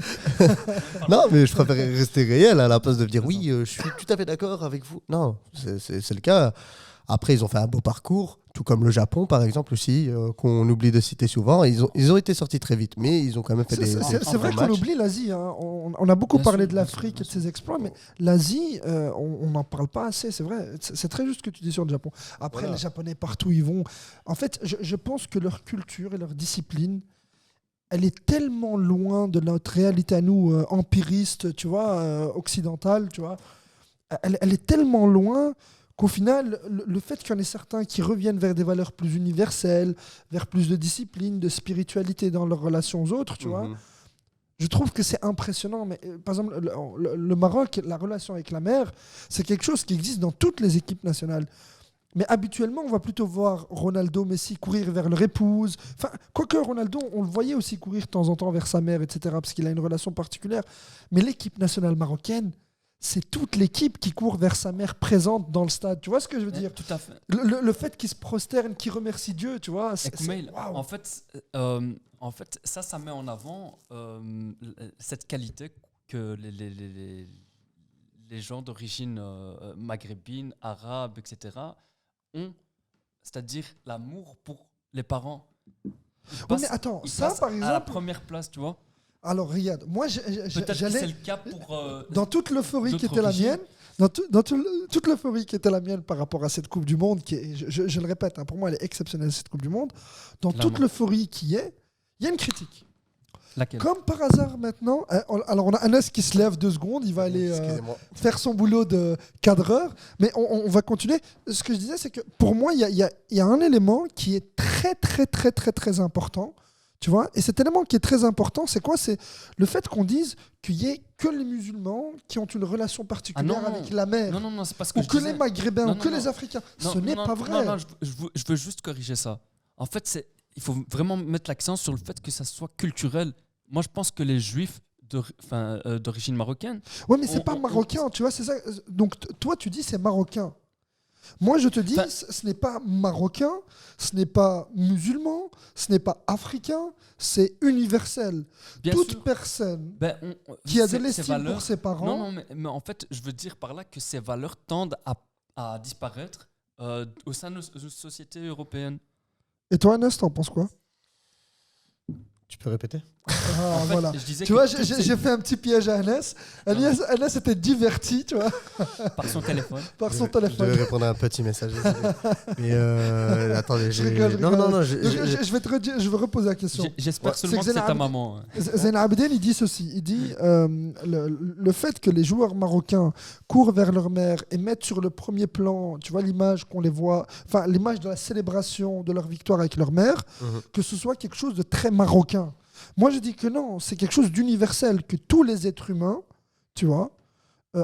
non, mais je préfère rester réel à la place de dire oui, je suis tout à fait d'accord avec vous. Non, c'est le cas. Après, ils ont fait un beau parcours, tout comme le Japon, par exemple, aussi, qu'on oublie de citer souvent. Ils ont été sortis très vite, mais ils ont quand même fait C'est vrai qu'on oublie l'Asie. Hein. On a beaucoup parlé de l'Afrique et de ses exploits, mais l'Asie, on n'en parle pas assez, c'est vrai. C'est très juste ce que tu dis sur le Japon. Après, voilà. Les Japonais, partout où ils vont... En fait, je pense que leur culture et leur discipline, elle est tellement loin de notre réalité à nous, empiriste, tu vois, occidentale, tu vois. Elle est tellement loin... qu'au final, le fait qu'il y en ait certains qui reviennent vers des valeurs plus universelles, vers plus de discipline, de spiritualité dans leurs relations aux autres, tu vois, je trouve que c'est impressionnant. Mais, par exemple, le Maroc, la relation avec la mer, c'est quelque chose qui existe dans toutes les équipes nationales. Mais habituellement, on va plutôt voir Ronaldo, Messi courir vers leur épouse. Enfin, quoique Ronaldo, on le voyait aussi courir de temps en temps vers sa mère, etc., parce qu'il a une relation particulière. Mais l'équipe nationale marocaine, c'est toute l'équipe qui court vers sa mère présente dans le stade. Tu vois ce que je veux dire ? Tout à fait. Le fait qu'il se prosterne, qu'il remercie Dieu, tu vois. Wow. En fait, ça met en avant cette qualité que les gens d'origine maghrébine, arabe, etc. ont, c'est-à-dire l'amour pour les parents. Oui, mais attends, ça par exemple... à la première place, tu vois. Alors regarde, moi j'allais... C'est le cas pour... dans toute l'euphorie qui était la mienne, toute l'euphorie qui était la mienne par rapport à cette Coupe du Monde, qui est, je le répète, hein, pour moi elle est exceptionnelle cette Coupe du Monde, dans toute l'euphorie qui est, Il y a une critique. Laquelle? Comme par hasard maintenant, alors on a Anas qui se lève 2 secondes, il va aller Excusez-moi. faire son boulot de cadreur, mais on va continuer. Ce que je disais, c'est que pour moi, il y a un élément qui est très, très, très, très, très important, tu vois. Et cet élément qui est très important, c'est quoi? C'est le fait qu'on dise qu'il n'y ait que les musulmans qui ont une relation particulière non. avec la mer, Non, c'est pas ce que ou je que disais. les Maghrébins, Non, ou que non, les non. Africains. Non, Ce n'est non, pas non, vrai. Non, je veux juste corriger ça. En fait, il faut vraiment mettre l'accent sur le fait que ça soit culturel. Moi, je pense que les juifs d'origine marocaine. Ouais, mais c'est pas marocain, tu vois, c'est ça. Donc toi, tu dis c'est marocain. Moi, je te dis, Enfin- ce n'est pas marocain, ce n'est pas musulman, ce n'est pas africain, c'est universel. Bien Toute sûr, personne ben, qui a de ces l'estime valeurs- pour ses parents. Non, mais en fait, je veux dire par là que ces valeurs tendent à disparaître au sein de nos sociétés européennes. Et toi, Anas, t'en penses quoi? Tu peux répéter? Ah, En fait, voilà. je disais Tu que vois, toutes ces- j'ai fait un petit piège à Anas. Anas était diverti, tu vois, par son téléphone. par son Je téléphone. devais répondre à un petit message. désolé. Mais attendez, Je rigole, je non, rigole. non, Donc, je vais reposer la question. J'espère Ouais, seulement c'est que c'est ta Zainab- maman. Zain Abidine, il dit ceci. Il dit le fait que les joueurs marocains courent vers leur mère et mettent sur le premier plan, tu vois, l'image qu'on les voit, enfin l'image de la célébration de leur victoire avec leur mère, Mhm. que ce soit quelque chose de très marocain. Moi, je dis que non, c'est quelque chose d'universel, que tous les êtres humains, tu vois,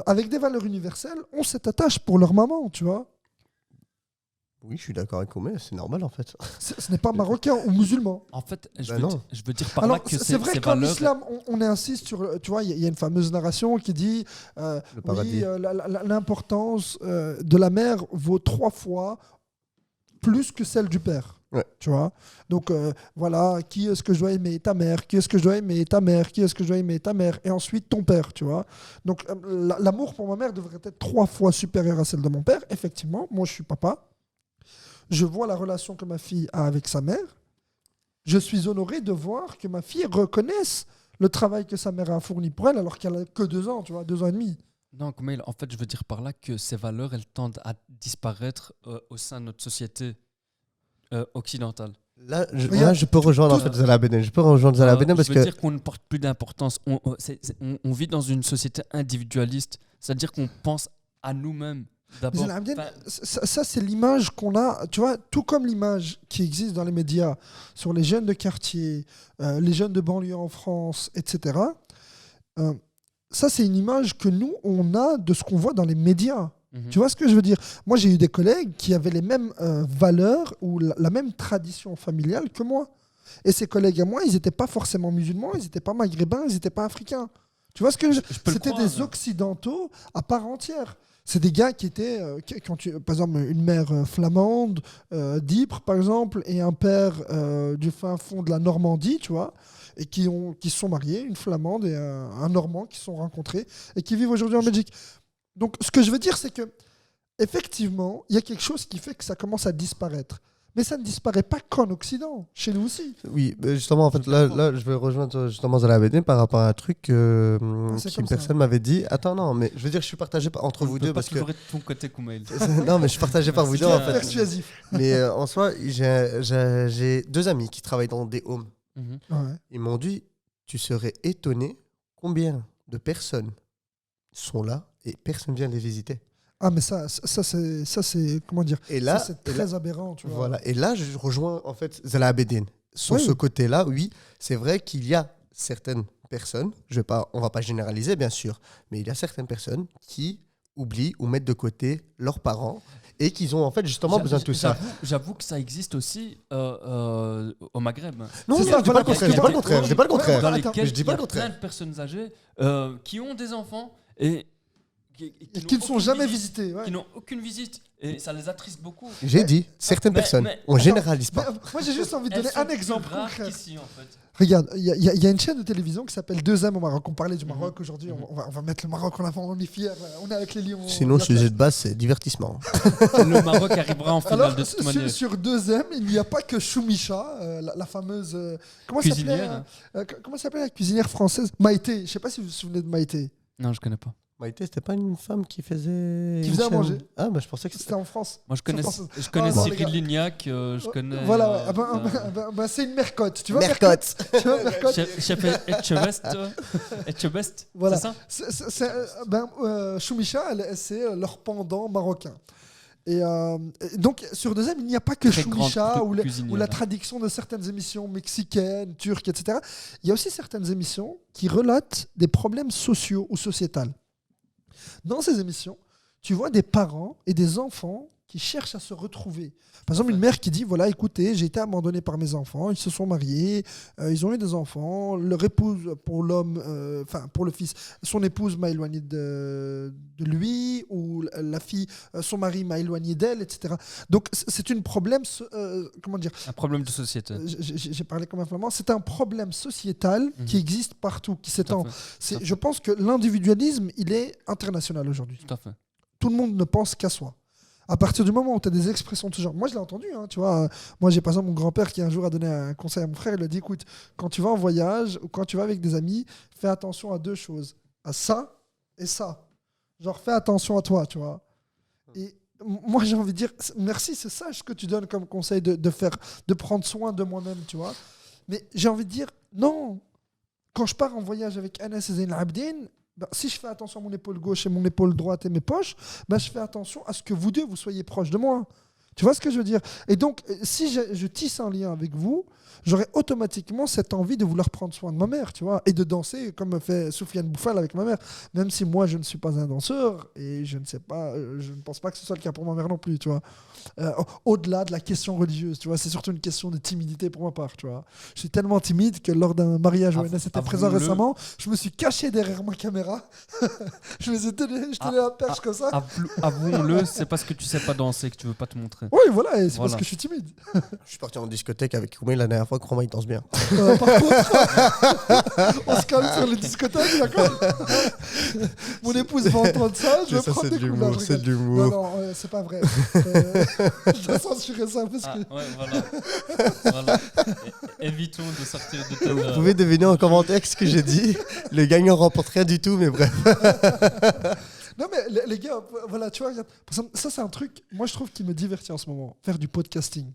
avec des valeurs universelles, ont cette attache pour leur maman, tu vois. Oui, je suis d'accord avec Oumé, c'est normal en fait. Ce n'est pas marocain ou musulman. En fait, Bah non. je veux dire par Alors, là que c'est vrai ces qu'en valeurs. islam, on insiste sur. Tu vois, il y a une fameuse narration qui dit Le paradis. oui, l'importance de la mère vaut 3 fois plus que celle du père. Ouais. Tu vois. Donc voilà, qui est-ce que je dois aimer? Ta mère. Qui est-ce que je dois aimer? Ta mère. Qui est-ce que je dois aimer? Ta mère. Et ensuite ton père. Tu vois. Donc l'amour pour ma mère devrait être 3 fois supérieur à celle de mon père. Effectivement, moi je suis papa. Je vois la relation que ma fille a avec sa mère. Je suis honoré de voir que ma fille reconnaisse le travail que sa mère a fourni pour elle alors qu'elle a que 2 ans, tu vois, 2 ans et demi. Non, Koumail, en fait, je veux dire par là que ces valeurs, elles tendent à disparaître au sein de notre société occidentale. Là, Regarde, je peux rejoindre en fait Zala Benen. Je peux rejoindre Zala Benen parce je veux que dire qu'on ne porte plus d'importance. On vit dans une société individualiste, c'est-à-dire qu'on pense à nous-mêmes Mais d'abord. Zala Abdel, Enfin, ça, c'est l'image qu'on a, tu vois, tout comme l'image qui existe dans les médias sur les jeunes de quartier, les jeunes de banlieue en France, etc. Ça, c'est une image que nous, on a de ce qu'on voit dans les médias. Tu vois ce que je veux dire? Moi, j'ai eu des collègues qui avaient les mêmes valeurs ou la même tradition familiale que moi. Et ces collègues à moi, ils n'étaient pas forcément musulmans, ils n'étaient pas maghrébins, ils n'étaient pas africains. Tu vois ce que je... je peux le C'était croire, des ouais. occidentaux à part entière. C'est des gars qui étaient, par exemple, une mère flamande d'Ypres, par exemple, et un père du fin fond de la Normandie, tu vois, et qui se sont mariés, une flamande et un normand qui se sont rencontrés et qui vivent aujourd'hui en Belgique. Donc, ce que je veux dire, c'est que effectivement, il y a quelque chose qui fait que ça commence à disparaître. Mais ça ne disparaît pas qu'en Occident, chez nous aussi. oui, justement en fait là, je vais rejoindre justement Zala Benen par rapport à un truc c'est qu'une comme ça. personne m'avait dit. Attends, non, mais je veux dire, je suis partagé entre on vous ne peut deux pas parce que toujours être de ton côté, Koumail. non, mais je suis partagé par vous deux en fait. Persuasif. Mais en soi, j'ai 2 amis qui travaillent dans des homes. Mhm. Ouais. Ils m'ont dit, tu serais étonné combien de personnes sont là et personne vient les visiter. Ah, mais ça c'est comment dire? Et là, Ça, c'est très aberrant, tu vois. voilà. Et là, je rejoins en fait Zala Abedin. Sur Oui. ce côté-là, oui, c'est vrai qu'il y a certaines personnes, on va pas généraliser bien sûr, mais il y a certaines personnes qui oublient ou mettent de côté leurs parents et qu'ils ont en fait justement besoin de tout ça. J'avoue que ça existe aussi au Maghreb. Non, C'est non, ça, je dis pas le voilà, contraire, je dis pas le contraire, je dis pas le Ouais, contraire. Dans Attends, lesquels je dis il y pas a le contraire. plein de personnes âgées qui ont des enfants et Qui ne sont jamais visités. Ouais. qui n'ont aucune visite et ça les attriste beaucoup. J'ai dit certaines Mais- personnes, mais- on généralise Mais, pas. moi, j'ai juste envie de Elles donner sont un plus exemple rares concret. qu'ici, en fait. Regarde, il y a une chaîne de télévision qui s'appelle 2M au Maroc. On parlait du Maroc aujourd'hui. On va mettre le Maroc en avant. On est fiers. On est avec les Lions. Sinon, le la sujet de base, c'est divertissement. Le Maroc arrivera en finale Alors, de toute manière. sur 2M, il n'y a pas que Choumicha, la fameuse. Comment ça s'appelait Cuisinière. comment s'appelait la cuisinière française? Maïté. Je ne sais pas si vous vous souvenez de Maïté. Non, je connais pas. Maïté, c'était pas une femme qui faisait. Qui une faisait à chaîne- manger. Ah, bah je pensais que c'était. C'était en France. Moi, je connais, française. je connais Ah, bon, les Cyril gars. Lignac, je connais. Voilà, ouais. C'est une mercotte. Tu vois, Mercotte. Tu vois, mercotte. Chef Etchebest, Voilà. c'est ça? Choumicha, c'est leur pendant marocain. Et donc, sur Deuxième, il n'y a pas que Très grande Choumicha ou cuisinière. la traduction de certaines émissions mexicaines, turques, etc. Il y a aussi certaines émissions qui relatent des problèmes sociaux ou sociétals. Dans ces émissions, tu vois des parents et des enfants qui cherchent à se retrouver. Par exemple, une mère qui dit, voilà, écoutez, j'ai été abandonné par mes enfants, ils se sont mariés, ils ont eu des enfants, leur épouse, pour l'homme, pour le fils, son épouse m'a éloigné de lui, ou la fille, son mari m'a éloigné d'elle, etc. Donc, c'est un problème, comment dire, Un problème de société. j'ai parlé comme un flamand, c'est un problème sociétal qui existe partout, qui Tout à s'étend. fait. Je pense que l'individualisme, il est international aujourd'hui. Tout à fait. Tout le monde ne pense qu'à soi. À partir du moment où tu as des expressions de ce genre, moi je l'ai entendu, hein, tu vois. Moi j'ai par exemple mon grand-père qui un jour a donné un conseil à mon frère, il lui a dit écoute, quand tu vas en voyage ou quand tu vas avec des amis, fais attention à deux choses, à ça et ça. Genre fais attention à toi, tu vois. Et moi j'ai envie de dire merci, c'est ça ce que tu donnes comme conseil de prendre soin de moi-même, tu vois. Mais j'ai envie de dire non. Quand je pars en voyage avec Anas et Zain Abdin, si je fais attention à mon épaule gauche et mon épaule droite et mes poches, je fais attention à ce que vous deux, vous soyez proches de moi. Tu vois ce que je veux dire? Et donc, si je tisse un lien avec vous, j'aurai automatiquement cette envie de vouloir prendre soin de ma mère, tu vois, et de danser comme fait Soufiane Bouffal avec ma mère. Même si moi, je ne suis pas un danseur et je ne pense pas que ce soit le cas pour ma mère non plus, tu vois. Au-delà de la question religieuse, tu vois, c'est surtout une question de timidité pour ma part, tu vois. Je suis tellement timide que lors d'un mariage où Anas était présent récemment, je me suis caché derrière ma caméra. je me suis tenu la perche comme ça. Avouons-le, c'est parce que tu sais pas danser que tu veux pas te montrer. Oui, voilà, et c'est Voilà. parce que je suis timide. Je suis parti en discothèque avec Koumé la dernière fois. Crois-moi, il danse bien. Par contre, on se calme sur les discothèques, d'accord? Mon épouse va entendre ça, je vais prendre des coups. Là, c'est de non, l'humour. non, c'est pas vrai. Je dois censurer ça parce que... Ouais, voilà. Évitons de sortir de tel... Vous pouvez deviner en commentaire ce que j'ai dit. Le gagnant remporte rien du tout, mais bref. Non mais les gars, voilà, tu vois, regarde, par exemple, ça c'est un truc, moi je trouve qui me divertit en ce moment, faire du podcasting.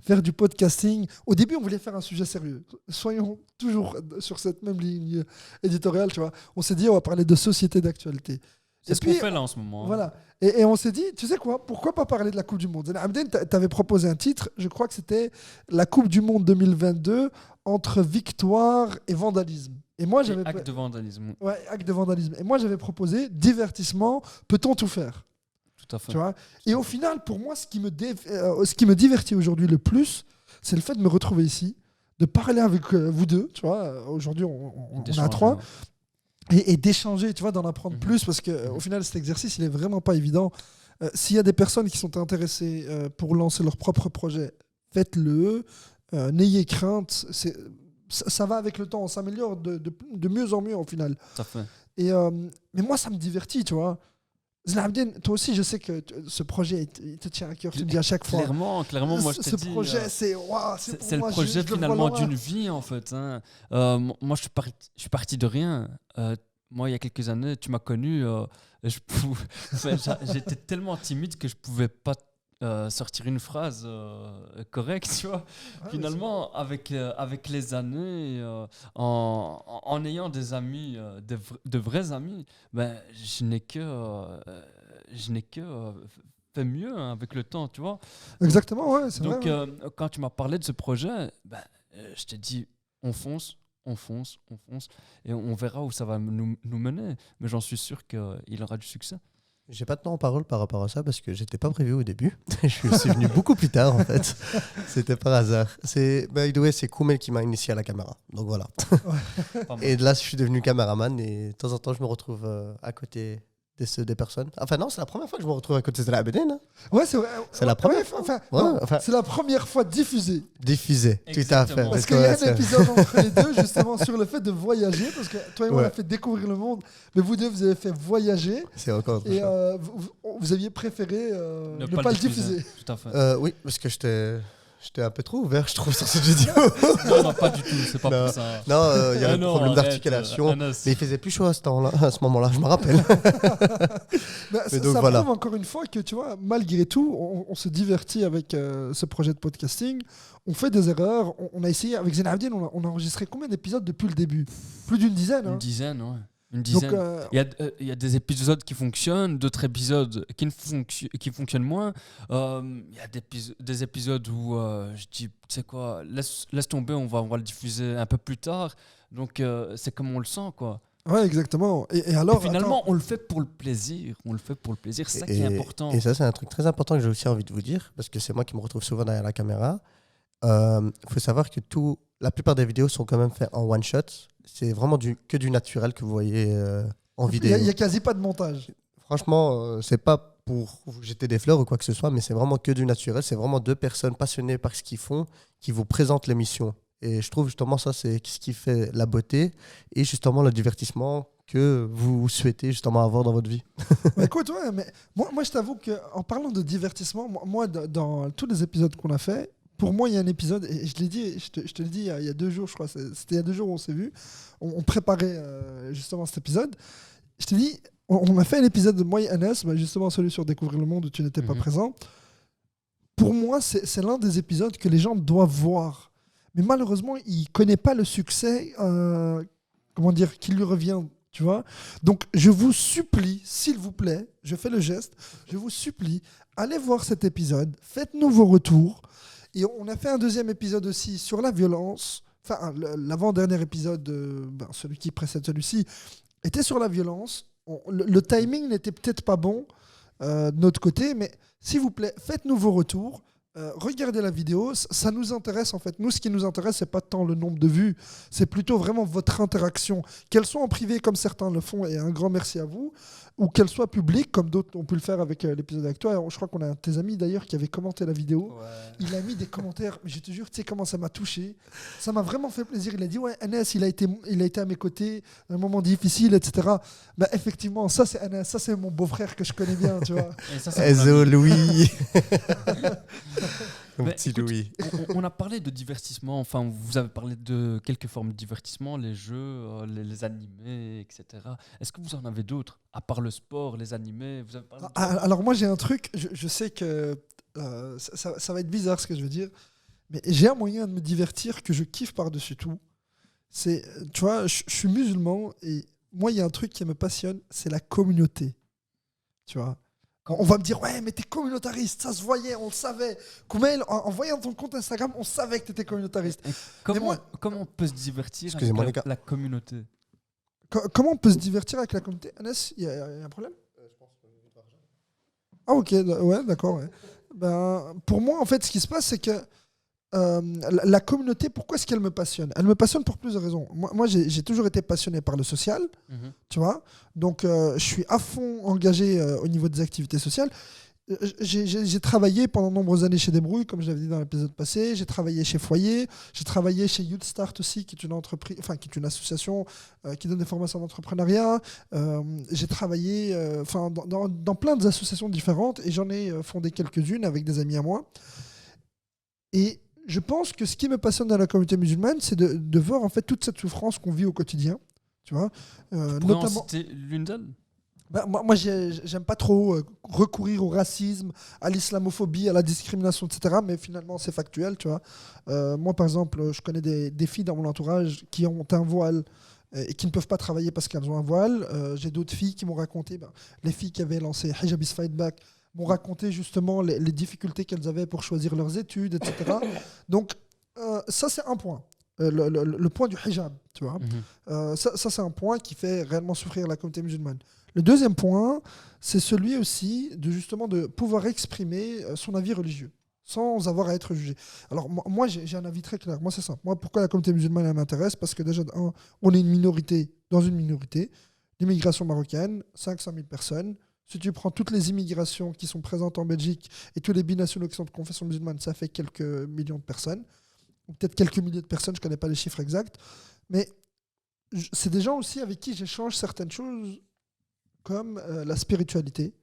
Faire du podcasting. Au début, on voulait faire un sujet sérieux. Soyons toujours sur cette même ligne éditoriale, tu vois. On s'est dit, on va parler de société d'actualité. C'est ce qu'on fait là en ce moment. Voilà. Et on s'est dit, tu sais quoi, pourquoi pas parler de la Coupe du Monde? Abdel, t'avais proposé un titre, je crois que c'était la Coupe du Monde 2022 entre victoire et vandalisme. Et moi, j'avais Acte de vandalisme. Ouais, acte de vandalisme. Et moi, j'avais proposé divertissement, peut-on tout faire? Tout à fait. Tu vois. Et au final, pour moi, ce qui me divertit aujourd'hui le plus, c'est le fait de me retrouver ici, de parler avec vous deux. Tu vois. Aujourd'hui, on est à 3. Et d'échanger, tu vois, d'en apprendre plus, parce qu'au final, cet exercice, il est vraiment pas évident. S'il y a des personnes qui sont intéressées pour lancer leur propre projet, faites-le. N'ayez crainte. Ça va avec le temps, on s'améliore de mieux en mieux au final. Tout à fait. Mais moi, ça me divertit, tu vois. Zlabdin, toi aussi, je sais que ce projet, il te tient à cœur, tu me dis à chaque fois. Clairement, moi je te dis... Ce projet, c'est le projet finalement d'une vie, en fait. Hein. Moi, je suis parti de rien. Moi, il y a quelques années, tu m'as connu, j'étais tellement timide que je pouvais pas sortir une phrase correcte, tu vois. Finalement, avec les années, en ayant des amis, de vrais amis, je n'ai que fait mieux avec le temps, tu vois. Exactement, ouais, c'est donc, vrai. quand tu m'as parlé de ce projet, je t'ai dit, on fonce, et on verra où ça va nous mener. Mais j'en suis sûr qu'il aura du succès. J'ai pas de temps en parole par rapport à ça parce que j'étais pas prévu au début. Je suis venu beaucoup plus tard en fait. C'était par hasard. By the way, c'est Koumel qui m'a initié à la caméra. Donc voilà. Et de là, je suis devenu caméraman et de temps en temps, je me retrouve à côté des personnes. Enfin non, c'est la première fois que je me retrouve à côté de la Abedin. Hein. Ouais, c'est vrai. C'est la première fois. C'est la première fois diffusée. Diffusée, tout à fait. Parce qu'il y a un épisode entre les deux justement sur le fait de voyager, parce que toi et moi on a fait découvrir le monde, mais vous deux vous avez fait voyager. C'est encore autre chose. Vous aviez préféré ne pas le diffuser. Tout à fait. Oui, parce que j'étais J'étais un peu trop ouvert, je trouve, sur cette vidéo. Non, non, pas du tout, c'est pas Non. pour ça. Non, il y Ah avait un non, problème arrête, d'articulation. Anas. Mais il faisait plus chaud à ce moment-là, je me rappelle. Ça, donc, ça voilà. prouve encore une fois que, tu vois, malgré tout, on se divertit avec ce projet de podcasting. On fait des erreurs. On a essayé, avec Zenabdin, on a enregistré combien d'épisodes depuis le début? Plus d'une dizaine. Une Hein. dizaine, ouais. Une Donc, dizaine. Il y a des épisodes qui fonctionnent, d'autres épisodes qui fonctionnent moins. Il y a des épisodes où je dis, tu sais quoi, laisse tomber, on va le diffuser un peu plus tard. Donc c'est comme on le sent, quoi. ouais, exactement. Et alors, Et finalement, attends, on le fait pour le plaisir. On le fait pour le plaisir, c'est ça qui est important. Et ça, c'est un truc très important que j'ai aussi envie de vous dire, parce que c'est moi qui me retrouve souvent derrière la caméra. Faut savoir que la plupart des vidéos sont quand même faites en one shot. C'est vraiment que du naturel que vous voyez en vidéo. il n'y a quasi pas de montage. Franchement, c'est pas pour vous jeter des fleurs ou quoi que ce soit, mais c'est vraiment que du naturel. C'est vraiment deux personnes passionnées par ce qu'ils font qui vous présentent l'émission. Et je trouve justement ça, c'est ce qui fait la beauté et justement le divertissement que vous souhaitez justement avoir dans votre vie. Mais écoute, ouais, mais moi je t'avoue qu'en parlant de divertissement, moi, dans tous les épisodes qu'on a fait, pour moi, il y a un épisode, et je l'ai dit, je te l'ai dit il y a 2 jours, je crois, c'était il y a 2 jours où on s'est vu, on préparait justement cet épisode. Je t'ai dit, on a fait un épisode de moi et Anas, justement celui sur Découvrir le monde où tu n'étais pas présent. Pour moi, c'est l'un des épisodes que les gens doivent voir. Mais malheureusement, il ne connaît pas le succès comment dire, qui lui revient. Tu vois. Donc, je vous supplie, s'il vous plaît, je fais le geste, je vous supplie, allez voir cet épisode, faites-nous vos retours. Et on a fait un deuxième épisode aussi sur la violence. Enfin, l'avant-dernier épisode, celui qui précède celui-ci, était sur la violence. Le timing n'était peut-être pas bon de notre côté, mais s'il vous plaît, faites-nous vos retours. Regardez la vidéo, ça nous intéresse en fait. Nous, ce qui nous intéresse, c'est pas tant le nombre de vues, c'est plutôt vraiment votre interaction. Qu'elle soit en privé comme certains le font, et un grand merci à vous, ou qu'elle soit publique comme d'autres ont pu le faire avec l'épisode avec toi. Je crois qu'on a un de tes amis d'ailleurs qui avait commenté la vidéo. Ouais. Il a mis des commentaires, mais je te jure, tu sais comment ça m'a touché. Ça m'a vraiment fait plaisir. Il a dit, ouais, Anas, il a été à mes côtés dans un moment difficile, etc. Bah, effectivement, ça c'est Anas, ça c'est mon beau-frère que je connais bien, tu vois. Ezo Louis. Mon Mais petit écoute, Louis. on a parlé de divertissement, enfin vous avez parlé de quelques formes de divertissement, les jeux, les animés, etc. Est-ce que vous en avez d'autres, à part le sport, les animés vous avez parlé Alors moi j'ai un truc, je sais que ça va être bizarre ce que je veux dire, mais j'ai un moyen de me divertir que je kiffe par-dessus tout. C'est, tu vois, je suis musulman et moi il y a un truc qui me passionne, c'est la communauté. Tu vois. On va me dire, ouais, mais t'es communautariste, ça se voyait, on le savait. Koumail, en voyant ton compte Instagram, on savait que t'étais communautariste. Comment on peut se divertir avec la communauté? Comment on peut se divertir avec la communauté? Anas, il y a un problème? Je pense que ah ok, ouais, d'accord. Ouais. Ben, pour moi, en fait, ce qui se passe, c'est que la communauté, pourquoi est-ce qu'elle me passionne? Elle me passionne pour plusieurs raisons. Moi j'ai toujours été passionné par le social, tu vois. Donc, je suis à fond engagé au niveau des activités sociales. J'ai travaillé pendant de nombreuses années chez Débrouille, comme je l'avais dit dans l'épisode passé. J'ai travaillé chez Foyer. J'ai travaillé chez Youth Start aussi, qui est une entreprise, enfin qui est une association qui donne des formations d'entrepreneuriat. J'ai travaillé dans plein d'associations différentes et j'en ai fondé quelques-unes avec des amis à moi. Et je pense que ce qui me passionne dans la communauté musulmane, c'est de voir en fait toute cette souffrance qu'on vit au quotidien. Tu vois, notamment. En citer l'une d'elles? Moi, j'aime pas trop recourir au racisme, à l'islamophobie, à la discrimination, etc. Mais finalement, c'est factuel, tu vois. Moi, par exemple, je connais des filles dans mon entourage qui ont un voile et qui ne peuvent pas travailler parce qu'elles ont un voile. J'ai d'autres filles qui m'ont raconté, les filles qui avaient lancé Hijab is Fight Back m'ont raconté justement les difficultés qu'elles avaient pour choisir leurs études, etc. Donc, ça, c'est un point. Le point du hijab, tu vois. Ça, c'est un point qui fait réellement souffrir la communauté musulmane. Le deuxième point, c'est celui aussi de pouvoir exprimer son avis religieux sans avoir à être jugé. Alors, moi j'ai un avis très clair. Moi, c'est simple. Moi, pourquoi la communauté musulmane elle m'intéresse? Parce que déjà, on est une minorité dans une minorité. L'immigration marocaine, 500 000 personnes. Si tu prends toutes les immigrations qui sont présentes en Belgique et tous les binationaux qui sont de confession musulmane, ça fait quelques millions de personnes. Ou peut-être quelques milliers de personnes, je ne connais pas les chiffres exacts. Mais c'est des gens aussi avec qui j'échange certaines choses comme la spiritualité.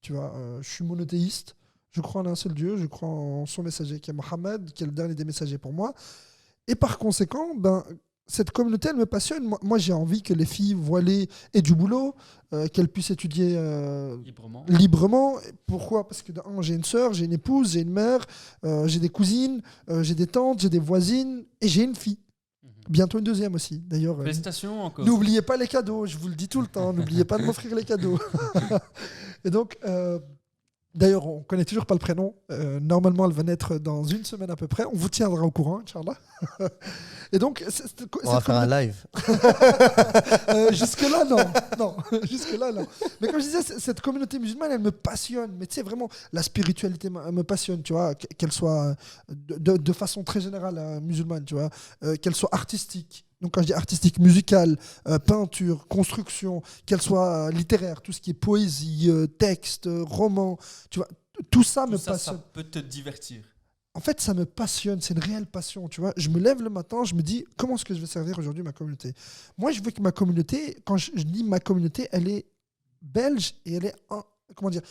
Tu vois, je suis monothéiste. Je crois en un seul Dieu, je crois en son messager qui est Mohammed, qui est le dernier des messagers pour moi. Et par conséquent, cette communauté, elle me passionne. Moi, j'ai envie que les filles voilées aient du boulot, qu'elles puissent étudier librement. Pourquoi ? Parce que j'ai une sœur, j'ai une épouse, j'ai une mère, j'ai des cousines, j'ai des tantes, j'ai des voisines et j'ai une fille. Bientôt une deuxième aussi. D'ailleurs, Félicitations encore. n'oubliez pas les cadeaux, je vous le dis tout le temps. N'oubliez pas de m'offrir les cadeaux. Et donc, d'ailleurs, on ne connaît toujours pas le prénom. Normalement, elle va naître dans une semaine à peu près. On vous tiendra au courant, Inch'Allah. Et donc, On va faire un live. Jusque-là, non. Jusque-là, non. Mais comme je disais, cette communauté musulmane, elle me passionne. Mais tu sais, vraiment, la spiritualité me passionne, tu vois, qu'elle soit de façon très générale musulmane, tu vois, qu'elle soit artistique. Donc, quand je dis artistique, musicale, peinture, construction, qu'elle soit littéraire, tout ce qui est poésie, texte, roman, tu vois, tout ça me passionne. Ça peut te divertir. En fait, ça me passionne, c'est une réelle passion, tu vois. Je me lève le matin, je me dis, comment est-ce que je vais servir aujourd'hui ma communauté ? Moi, je veux que ma communauté, quand je dis ma communauté, elle est belge et elle est... comment dire ?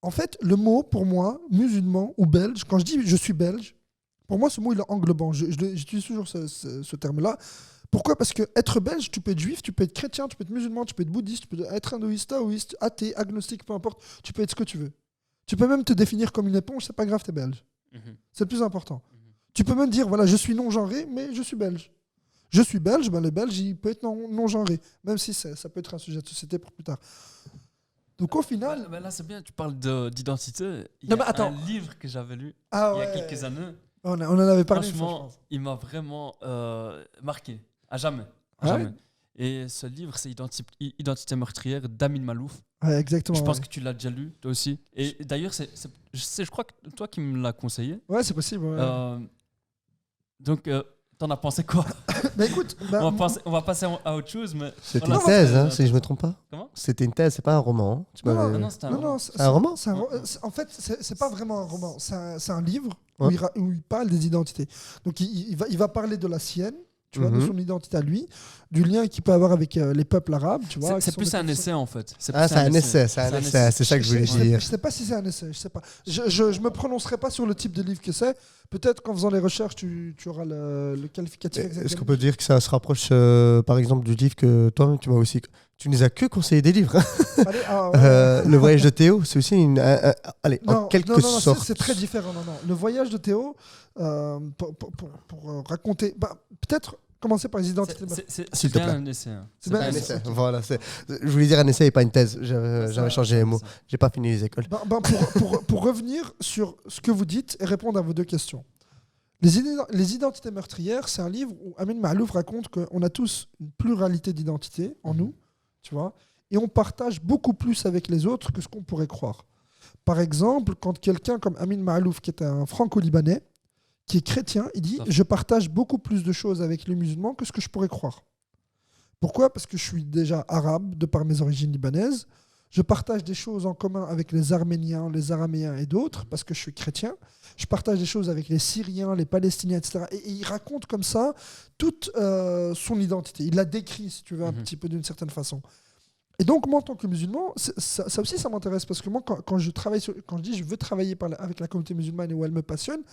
En fait, le mot, pour moi, musulman ou belge, quand je dis je suis belge, pour moi, ce mot, il est englobant. J'utilise toujours ce terme-là. Pourquoi ? Parce que être belge, tu peux être juif, tu peux être chrétien, tu peux être musulman, tu peux être bouddhiste, tu peux être hindouiste, taoïste, athée, agnostique, peu importe. Tu peux être ce que tu veux. Tu peux même te définir comme une éponge, c'est pas grave, t'es belge. C'est le plus important. Tu peux même dire, voilà, je suis non-genré, mais je suis belge. Je suis belge, le belge, il peut être non-genré, même si ça peut être un sujet de société pour plus tard. Donc au final... Là, c'est bien, tu parles d'identité. Il y Non, mais a attends. un livre que j'avais lu il y ouais. a quelques années. On en avait parlé. Franchement, il m'a vraiment marqué. À jamais. Ah ouais. Jamais. Et ce livre, c'est Identité meurtrière d'Amin Malouf. Ouais, exactement. Je pense que tu l'as déjà lu, toi aussi. Et d'ailleurs, je crois que toi qui me l'as conseillé. Ouais, c'est possible. Ouais. Donc, t'en as pensé quoi ? Bah écoute, on va passer à autre chose. Mais C'était voilà, une thèse, c'est- si je me trompe pas. Comment ? C'était une thèse, c'est pas un roman. Hein. Tu m'avais- non, c'était un roman. c'est un roman En fait, c'est pas vraiment un roman. C'est un livre Ouais. où il parle des identités. Donc, il va parler de la sienne, tu vois, de Mhm. son identité à lui, du lien qu'il peut avoir avec les peuples arabes, tu vois. C'est qui sont plus des un personnes- essai, en fait. C'est un essai, c'est ça que je voulais dire. Je sais pas si c'est un essai, je sais pas. Je me prononcerai pas sur le type de livre que c'est. Peut-être qu'en faisant les recherches, tu auras le qualificatif exact. Est-ce qu'on peut dire que ça se rapproche, par exemple, du livre que toi-même tu m'as aussi. Tu nous as que conseillé des livres. Allez, ouais. Le voyage de Théo, c'est aussi allez, en Non, quelque non, sorte. c'est très différent. Non. Le voyage de Théo, pour raconter, peut-être commencer par les identités. S'il C'est te bien plaît. un essai. Hein. C'est pas bien un un essai. essai. Voilà, je voulais dire un essai et pas une thèse. J'avais changé les mots. J'ai pas fini les écoles. Pour revenir sur ce que vous dites et répondre à vos deux questions. Les identités meurtrières, c'est un livre où Amin Malouf raconte qu'on a tous une pluralité d'identités en nous, tu vois, et on partage beaucoup plus avec les autres que ce qu'on pourrait croire. Par exemple, quand quelqu'un comme Amin Malouf, qui est un franco-libanais, qui est chrétien, il dit « Je partage beaucoup plus de choses avec les musulmans que ce que je pourrais croire ». Pourquoi ? Parce que je suis déjà arabe, de par mes origines libanaises. Je partage des choses en commun avec les Arméniens, les Araméens et d'autres, parce que je suis chrétien. Je partage des choses avec les Syriens, les Palestiniens, etc. Et il raconte comme ça toute son identité. Il la décrit, si tu veux, un petit peu d'une certaine façon. Et donc, moi, en tant que musulman, ça aussi, ça m'intéresse. Parce que moi, quand je dis je veux travailler avec la communauté musulmane et où elle me passionne,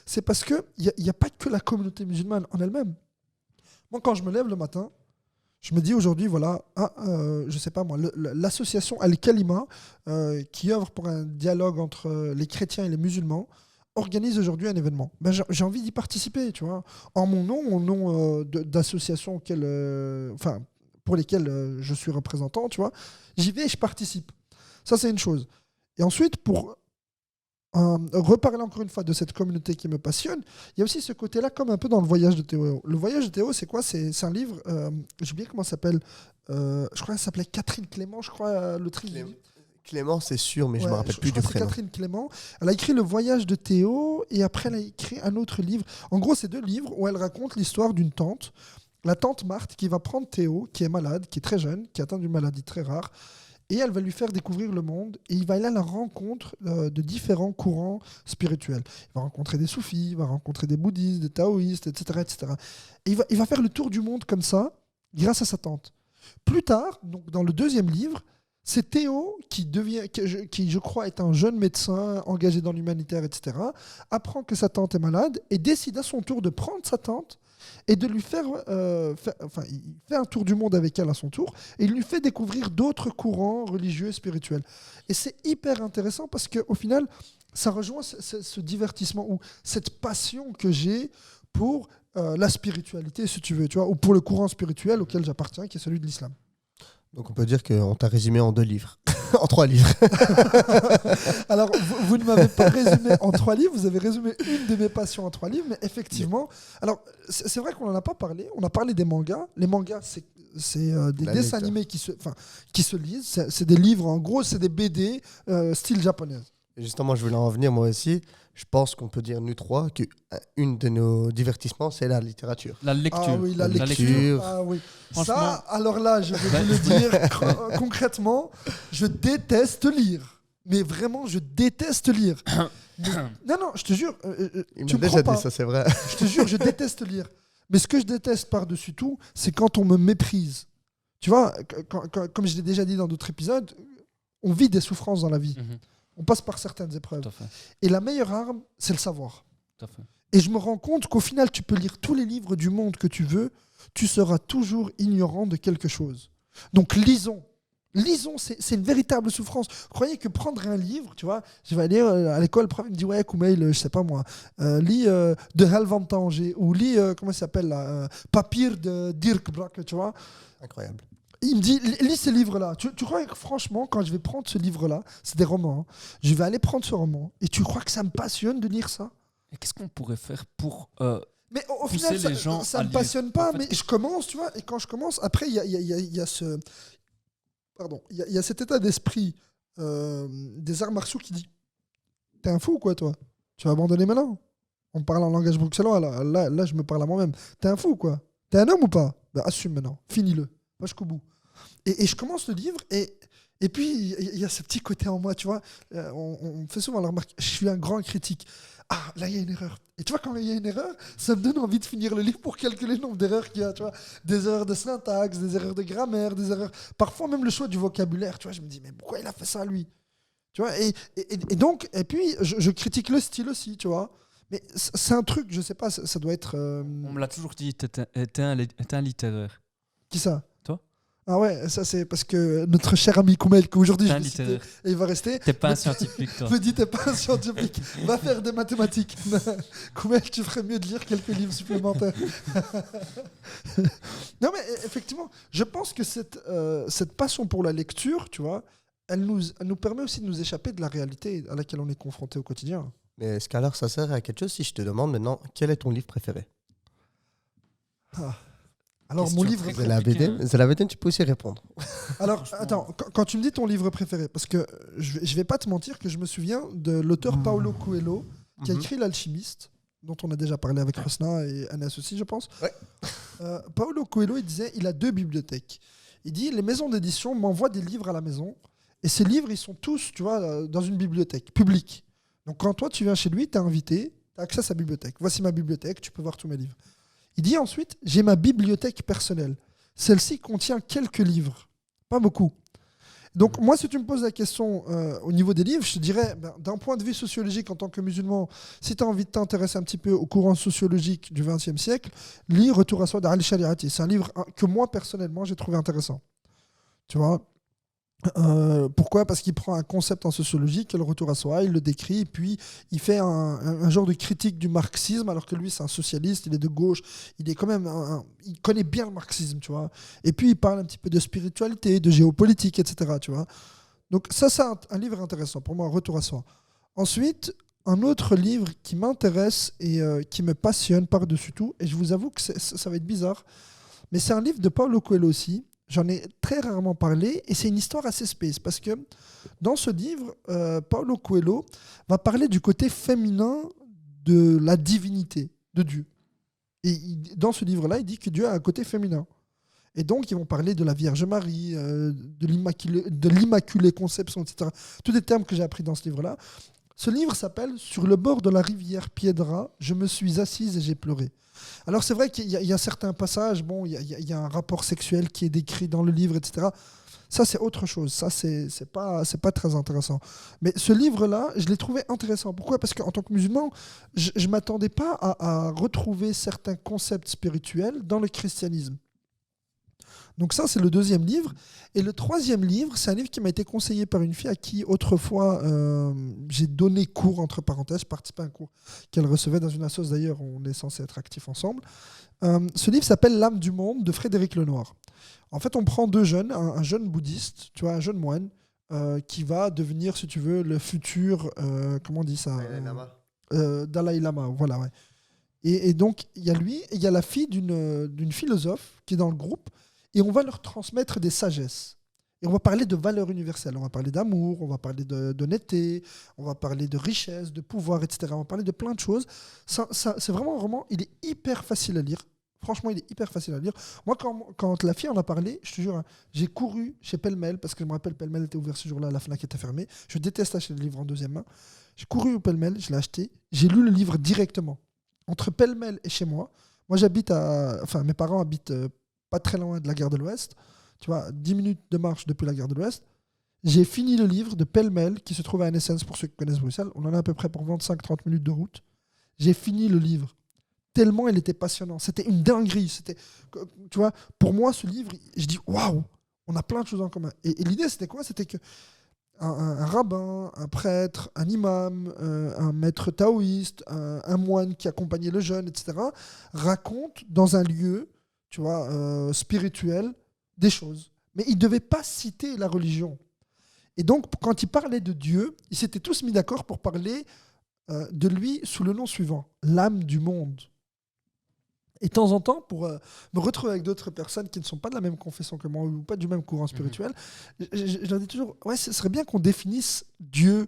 c'est parce qu'il n'y a pas que la communauté musulmane en elle-même. Moi, quand je me lève le matin, je me dis aujourd'hui, voilà, je sais pas moi, l'association Al-Kalima, qui œuvre pour un dialogue entre les chrétiens et les musulmans, organise aujourd'hui un événement. Ben, j'ai envie d'y participer, tu vois, en mon nom, au nom d'associations pour lesquelles je suis représentant, tu vois. J'y vais et je participe. Ça, c'est une chose. Et ensuite, pour reparler encore une fois de cette communauté qui me passionne, il y a aussi ce côté-là, comme un peu dans le voyage de Théo. Le voyage de Théo, c'est quoi ? C'est un livre, j'ai oublié comment ça s'appelle, je crois que ça s'appelait Catherine Clément, je crois, l'autrice. Clément, c'est sûr, mais je me rappelle plus du prénom. C'est Catherine Clément. Elle a écrit Le voyage de Théo et après elle a écrit un autre livre. En gros, c'est 2 livres où elle raconte l'histoire d'une tante, la tante Marthe, qui va prendre Théo, qui est malade, qui est très jeune, qui est atteint d'une maladie très rare, et elle va lui faire découvrir le monde, et il va aller à la rencontre de différents courants spirituels. Il va rencontrer des soufis, il va rencontrer des bouddhistes, des taoïstes, etc. etc. Et il va faire le tour du monde comme ça, grâce à sa tante. Plus tard, donc dans le 2e livre, c'est Théo qui, je crois, est un jeune médecin engagé dans l'humanitaire, etc., apprend que sa tante est malade et décide à son tour de prendre sa tante et de lui il fait un tour du monde avec elle à son tour et il lui fait découvrir d'autres courants religieux et spirituels. Et c'est hyper intéressant parce qu'au final, ça rejoint ce divertissement ou cette passion que j'ai pour la spiritualité, si tu veux, tu vois, ou pour le courant spirituel auquel j'appartiens, qui est celui de l'islam. Donc on peut dire qu'on t'a résumé en 2 livres. En 3 livres. Alors, vous ne m'avez pas résumé en 3 livres, vous avez résumé une de mes passions en 3 livres, mais effectivement, alors c'est vrai qu'on n'en a pas parlé, on a parlé des mangas. Les mangas, c'est des dessins animés qui se lisent, c'est des livres, en gros, c'est des BD style japonaise. Et justement, je voulais en venir moi aussi. Je pense qu'on peut dire, nous 3, qu'une de nos divertissements, c'est la littérature. La lecture. Ah oui, la lecture. Ah oui. Ça, alors là, je vais vous le dire concrètement, je déteste lire. Mais vraiment, je déteste lire. Non, je te jure. Il tu m'a me déjà crois dit pas. ça, c'est vrai. Je te jure, je déteste lire. Mais ce que je déteste par-dessus tout, c'est quand on me méprise. Tu vois, comme je l'ai déjà dit dans d'autres épisodes, on vit des souffrances dans la vie. On passe par certaines épreuves. Tout à fait. Et la meilleure arme, c'est le savoir. Tout à fait. Et je me rends compte qu'au final, tu peux lire tous les livres du monde que tu veux, tu seras toujours ignorant de quelque chose. Donc lisons. Lisons, c'est une véritable souffrance. Vous croyez que prendre un livre, tu vois, je vais aller à l'école, le prof me dit, ouais, Koumail, je sais pas moi, lis De Hel van Tanger, ou lis, comment ça s'appelle là, Papier de Dirk Brakke, tu vois. Incroyable. Il me dit, lis ces livres-là. Tu crois que franchement, quand je vais prendre ce livre-là, c'est des romans, hein, je vais aller prendre ce roman, et tu crois que ça me passionne de lire ça? Et qu'est-ce qu'on pourrait faire pour Mais au pousser final, les gens ça à me lire. passionne pas, En fait, mais je commence, tu vois, et quand je commence, après, il y a ce... Pardon, il y a cet état d'esprit des arts martiaux qui dit, t'es un fou, quoi, toi? Tu vas abandonner maintenant? On parle en langage bruxellois, là, je me parle à moi-même. T'es un fou, quoi? T'es un homme ou pas? Bah, assume maintenant, finis-le, va jusqu'au bout. Et je commence le livre, et puis il y a ce petit côté en moi, tu vois, on me fait souvent la remarque, je suis un grand critique. Ah, là, il y a une erreur. Et tu vois, quand il y a une erreur, ça me donne envie de finir le livre pour calculer le nombre d'erreurs qu'il y a, tu vois. Des erreurs de syntaxe, des erreurs de grammaire, des erreurs... Parfois, même le choix du vocabulaire, tu vois, je me dis, mais pourquoi il a fait ça, lui? Tu vois, et donc, et puis, je critique le style aussi, tu vois. Mais c'est un truc, je sais pas, ça doit être... on me l'a toujours dit, t'es un littéraire. Qui ça? Toi? Ah ouais, ça c'est parce que notre cher ami Koumel, qu'aujourd'hui T'es je un vais citer, littéraire. et il va rester, T'es pas un scientifique, toi. me dit t'es pas un scientifique, va faire des mathématiques. Koumel, tu ferais mieux de lire quelques livres supplémentaires. Non mais effectivement, je pense que cette passion pour la lecture, tu vois, elle nous permet aussi de nous échapper de la réalité à laquelle on est confronté au quotidien. Mais est-ce qu'alors ça sert à quelque chose si je te demande maintenant quel est ton livre préféré? Alors Question mon livre très C'est la compliqué, BD, c'est la BD, tu peux aussi répondre. Alors, attends, quand tu me dis ton livre préféré, parce que je vais pas te mentir que je me souviens de l'auteur Paulo Coelho, qui a écrit L'Alchimiste, dont on a déjà parlé avec Rosna et Anas aussi, je pense. Ouais. Paulo Coelho, il disait, il a 2 bibliothèques. Il dit, les maisons d'édition m'envoient des livres à la maison, et ces livres, ils sont tous, tu vois, dans une bibliothèque publique. Donc, quand toi, tu viens chez lui, tu es invité, tu as accès à sa bibliothèque. Voici ma bibliothèque, tu peux voir tous mes livres. Il dit ensuite, j'ai ma bibliothèque personnelle. Celle-ci contient quelques livres, pas beaucoup. Donc moi, si tu me poses la question au niveau des livres, je te dirais, d'un point de vue sociologique en tant que musulman, si tu as envie de t'intéresser un petit peu au courant sociologique du XXe siècle, lis Retour à soi d'Ali Shariati. C'est un livre que moi, personnellement, j'ai trouvé intéressant. Tu vois pourquoi? Parce qu'il prend un concept en sociologie, qui est le retour à soi, il le décrit, et puis il fait un genre de critique du marxisme, alors que lui, c'est un socialiste, il est de gauche, il est quand même il connaît bien le marxisme, tu vois. Et puis il parle un petit peu de spiritualité, de géopolitique, etc. Tu vois. Donc ça, c'est un livre intéressant pour moi, Retour à soi. Ensuite, un autre livre qui m'intéresse et qui me passionne par-dessus tout, et je vous avoue que ça va être bizarre, mais c'est un livre de Paulo Coelho aussi. J'en ai très rarement parlé et c'est une histoire assez space parce que dans ce livre, Paulo Coelho va parler du côté féminin de la divinité de Dieu. Et dans ce livre-là, il dit que Dieu a un côté féminin. Et donc, ils vont parler de la Vierge Marie, de l'Immaculée Conception, etc. Tous des termes que j'ai appris dans ce livre-là. Ce livre s'appelle « Sur le bord de la rivière Piedra, je me suis assise et j'ai pleuré ». Alors c'est vrai qu'il y a certains passages, bon, il y a un rapport sexuel qui est décrit dans le livre, etc. Ça, c'est autre chose. Ça, c'est pas très intéressant. Mais ce livre-là, je l'ai trouvé intéressant. Pourquoi ? Parce qu'en tant que musulman, je ne m'attendais pas à retrouver certains concepts spirituels dans le christianisme. Donc ça, c'est le deuxième livre. Et le troisième livre, c'est un livre qui m'a été conseillé par une fille à qui, autrefois, j'ai donné cours, entre parenthèses, je participais à un cours qu'elle recevait dans une assoce. D'ailleurs, on est censé être actifs ensemble. Ce livre s'appelle « L'âme du monde » de Frédéric Lenoir. En fait, on prend deux jeunes, un jeune bouddhiste, tu vois, un jeune moine, qui va devenir, si tu veux, le futur, comment on dit ça ? Dalai Lama, voilà, ouais. Et donc, il y a lui et il y a la fille d'une philosophe qui est dans le groupe, et on va leur transmettre des sagesses. Et on va parler de valeurs universelles, on va parler d'amour, on va parler d'honnêteté, on va parler de richesse, de pouvoir, etc. On va parler de plein de choses. C'est vraiment, il est hyper facile à lire. Franchement, il est hyper facile à lire. Moi, quand la fille en a parlé, je te jure, hein, j'ai couru chez Pêle-Mêle, parce que je me rappelle, Pêle-Mêle était ouvert ce jour-là, la Fnac était fermée. Je déteste acheter le livre en deuxième main. J'ai couru au Pêle-Mêle, je l'ai acheté. J'ai lu le livre directement. Entre Pêle-Mêle et chez moi, mes parents habitent pas très loin de la gare de l'Ouest. Tu vois, 10 minutes de marche depuis la gare de l'Ouest. J'ai fini le livre de Pêle-Mêle, qui se trouve à Nessens, pour ceux qui connaissent Bruxelles. On en a à peu près pour 25-30 minutes de route. J'ai fini le livre. Tellement il était passionnant. C'était une dinguerie. Tu vois, pour moi, ce livre, je dis waouh, on a plein de choses en commun. Et l'idée, c'était quoi ? C'était que un rabbin, un prêtre, un imam, un maître taoïste, un moine qui accompagnait le jeune, etc., racontent dans un lieu, tu vois, spirituel, des choses. Mais ils ne devaient pas citer la religion. Et donc, quand ils parlaient de Dieu, ils s'étaient tous mis d'accord pour parler de lui sous le nom suivant, l'âme du monde. Et de temps en temps, pour me retrouver avec d'autres personnes qui ne sont pas de la même confession que moi ou pas du même courant spirituel, je leur dis toujours, ouais, ce serait bien qu'on définisse Dieu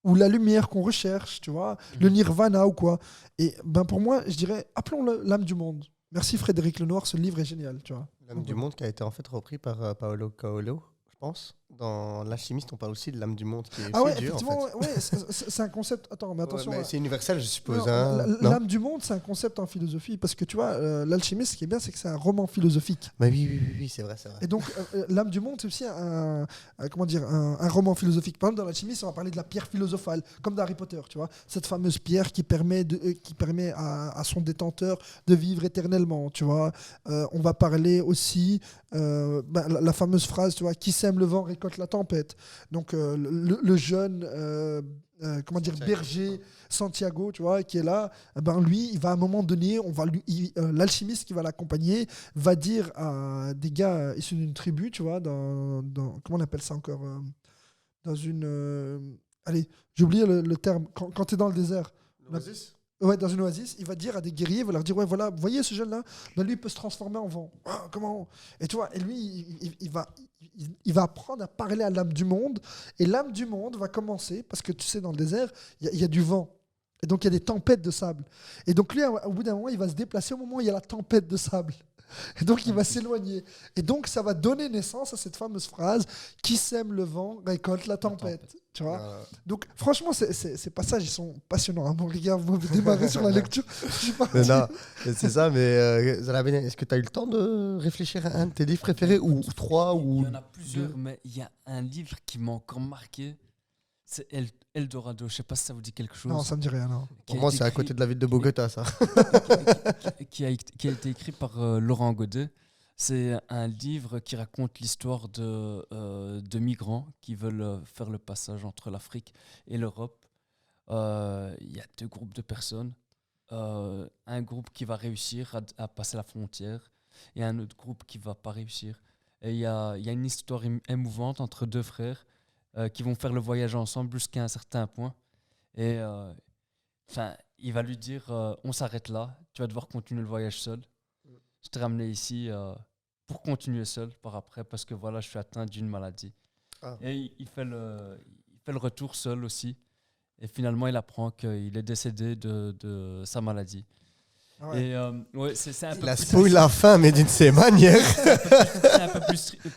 ou la lumière qu'on recherche, tu vois, le nirvana ou quoi. Et ben pour moi, je dirais, appelons-le l'âme du monde. Merci Frédéric Lenoir, ce livre est génial, tu vois. L'âme du monde qui a été en fait repris par Paolo Coelho, je pense. Dans L'Alchimiste, on parle aussi de l'âme du monde qui est Ah ouais, Dieu, effectivement, en fait. ouais, c'est un concept. Attends, mais attention. Ouais, mais c'est universel, je suppose. Non, hein. l'âme du monde, c'est un concept en philosophie parce que tu vois, l'Alchimiste, ce qui est bien, c'est que c'est un roman philosophique. Bah oui, c'est vrai. Et donc, l'âme du monde, c'est aussi un roman philosophique. Par exemple, dans l'Alchimiste, on va parler de la pierre philosophale, comme dans Harry Potter, tu vois, cette fameuse pierre qui permet à son détenteur de vivre éternellement, tu vois. On va parler aussi la fameuse phrase, tu vois, qui sème le vent récolte la tempête. Donc le jeune berger Santiago, tu vois, qui est là, lui, il va à un moment donné, l'alchimiste qui va l'accompagner va dire à des gars issus d'une tribu, tu vois, dans comment on appelle ça encore, dans une allez, j'ai oublié le terme, quand tu es dans le désert. Ouais, dans une oasis, il va dire à des guerriers, il va leur dire, ouais, voilà, vous voyez ce jeune-là, lui, il peut se transformer en vent. Ah, comment ? Et tu vois, et lui, il va apprendre à parler à l'âme du monde, et l'âme du monde va commencer, parce que tu sais, dans le désert, il y a du vent, et donc il y a des tempêtes de sable. Et donc lui, au bout d'un moment, il va se déplacer au moment où il y a la tempête de sable. Et donc il va s'éloigner. Et donc ça va donner naissance à cette fameuse phrase « Qui sème le vent récolte la tempête ». Tu vois. Donc franchement, ces passages, ils sont passionnants. Bon, les gars, vous démarrez sur la lecture. Non, c'est ça, mais Zalabine, est-ce que tu as eu le temps de réfléchir à un de tes livres préférés ou trois ou Il y en a plusieurs, mais il y a un livre qui m'a encore marqué. C'est Eldorado. Je ne sais pas si ça vous dit quelque chose. Non, ça ne me dit rien. Non. Pour moi, c'est à côté de la ville de Bogota, ça. Qui a été écrit par Laurent Godet. C'est un livre qui raconte l'histoire de migrants qui veulent faire le passage entre l'Afrique et l'Europe. Il y a deux groupes de personnes. Un groupe qui va réussir à passer la frontière et un autre groupe qui ne va pas réussir. Et il y a une histoire émouvante entre deux frères qui vont faire le voyage ensemble jusqu'à un certain point. Et il va lui dire on s'arrête là, tu vas devoir continuer le voyage seul. Je t'ai ramené ici pour continuer seul par après parce que voilà, je suis atteint d'une maladie. Ah. Et il fait le retour seul aussi. Et finalement, il apprend qu'il est décédé de sa maladie. Ah ouais. Et ouais, c'est un peu la spoil la fin, mais d'une ces manières. C'est un peu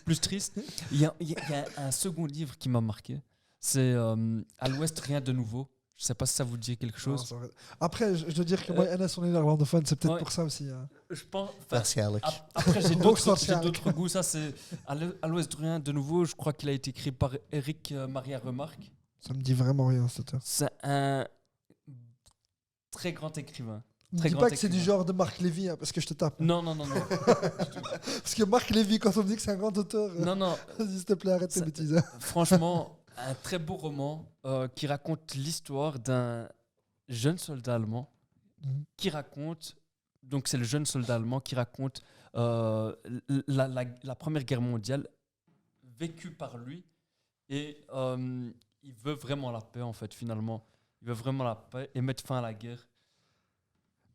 plus triste. Il y a un second livre qui m'a marqué. C'est À l'Ouest, rien de nouveau Je sais pas si ça vous dit quelque Non, chose. c'est vrai. Après, je dois dire que moi, NS, on est néerlandophone, c'est peut-être Ouais. pour ça aussi. Hein. Je pense. Merci, Alec. Après, j'ai Box d'autres social. goûts. Ça, c'est à l'Ouest de rien. De nouveau, je crois qu'il a été écrit par Eric Maria Remarque. Ça me dit vraiment rien, cette heure. C'est un très grand écrivain. Ne Très dis grand pas que c'est du écrivain. genre de Marc Lévy, hein, parce que je te tape. Non. Parce que Marc Lévy, quand on me dit que c'est un grand auteur, non. vas-y, s'il te plaît, arrête tes Ça- bêtises. Franchement, un très beau roman qui raconte l'histoire d'un jeune soldat allemand Mhm. qui raconte. Donc, c'est le jeune soldat allemand qui raconte la Première Guerre mondiale vécue par lui. Et il veut vraiment la paix, en fait, finalement. Il veut vraiment la paix et mettre fin à la guerre.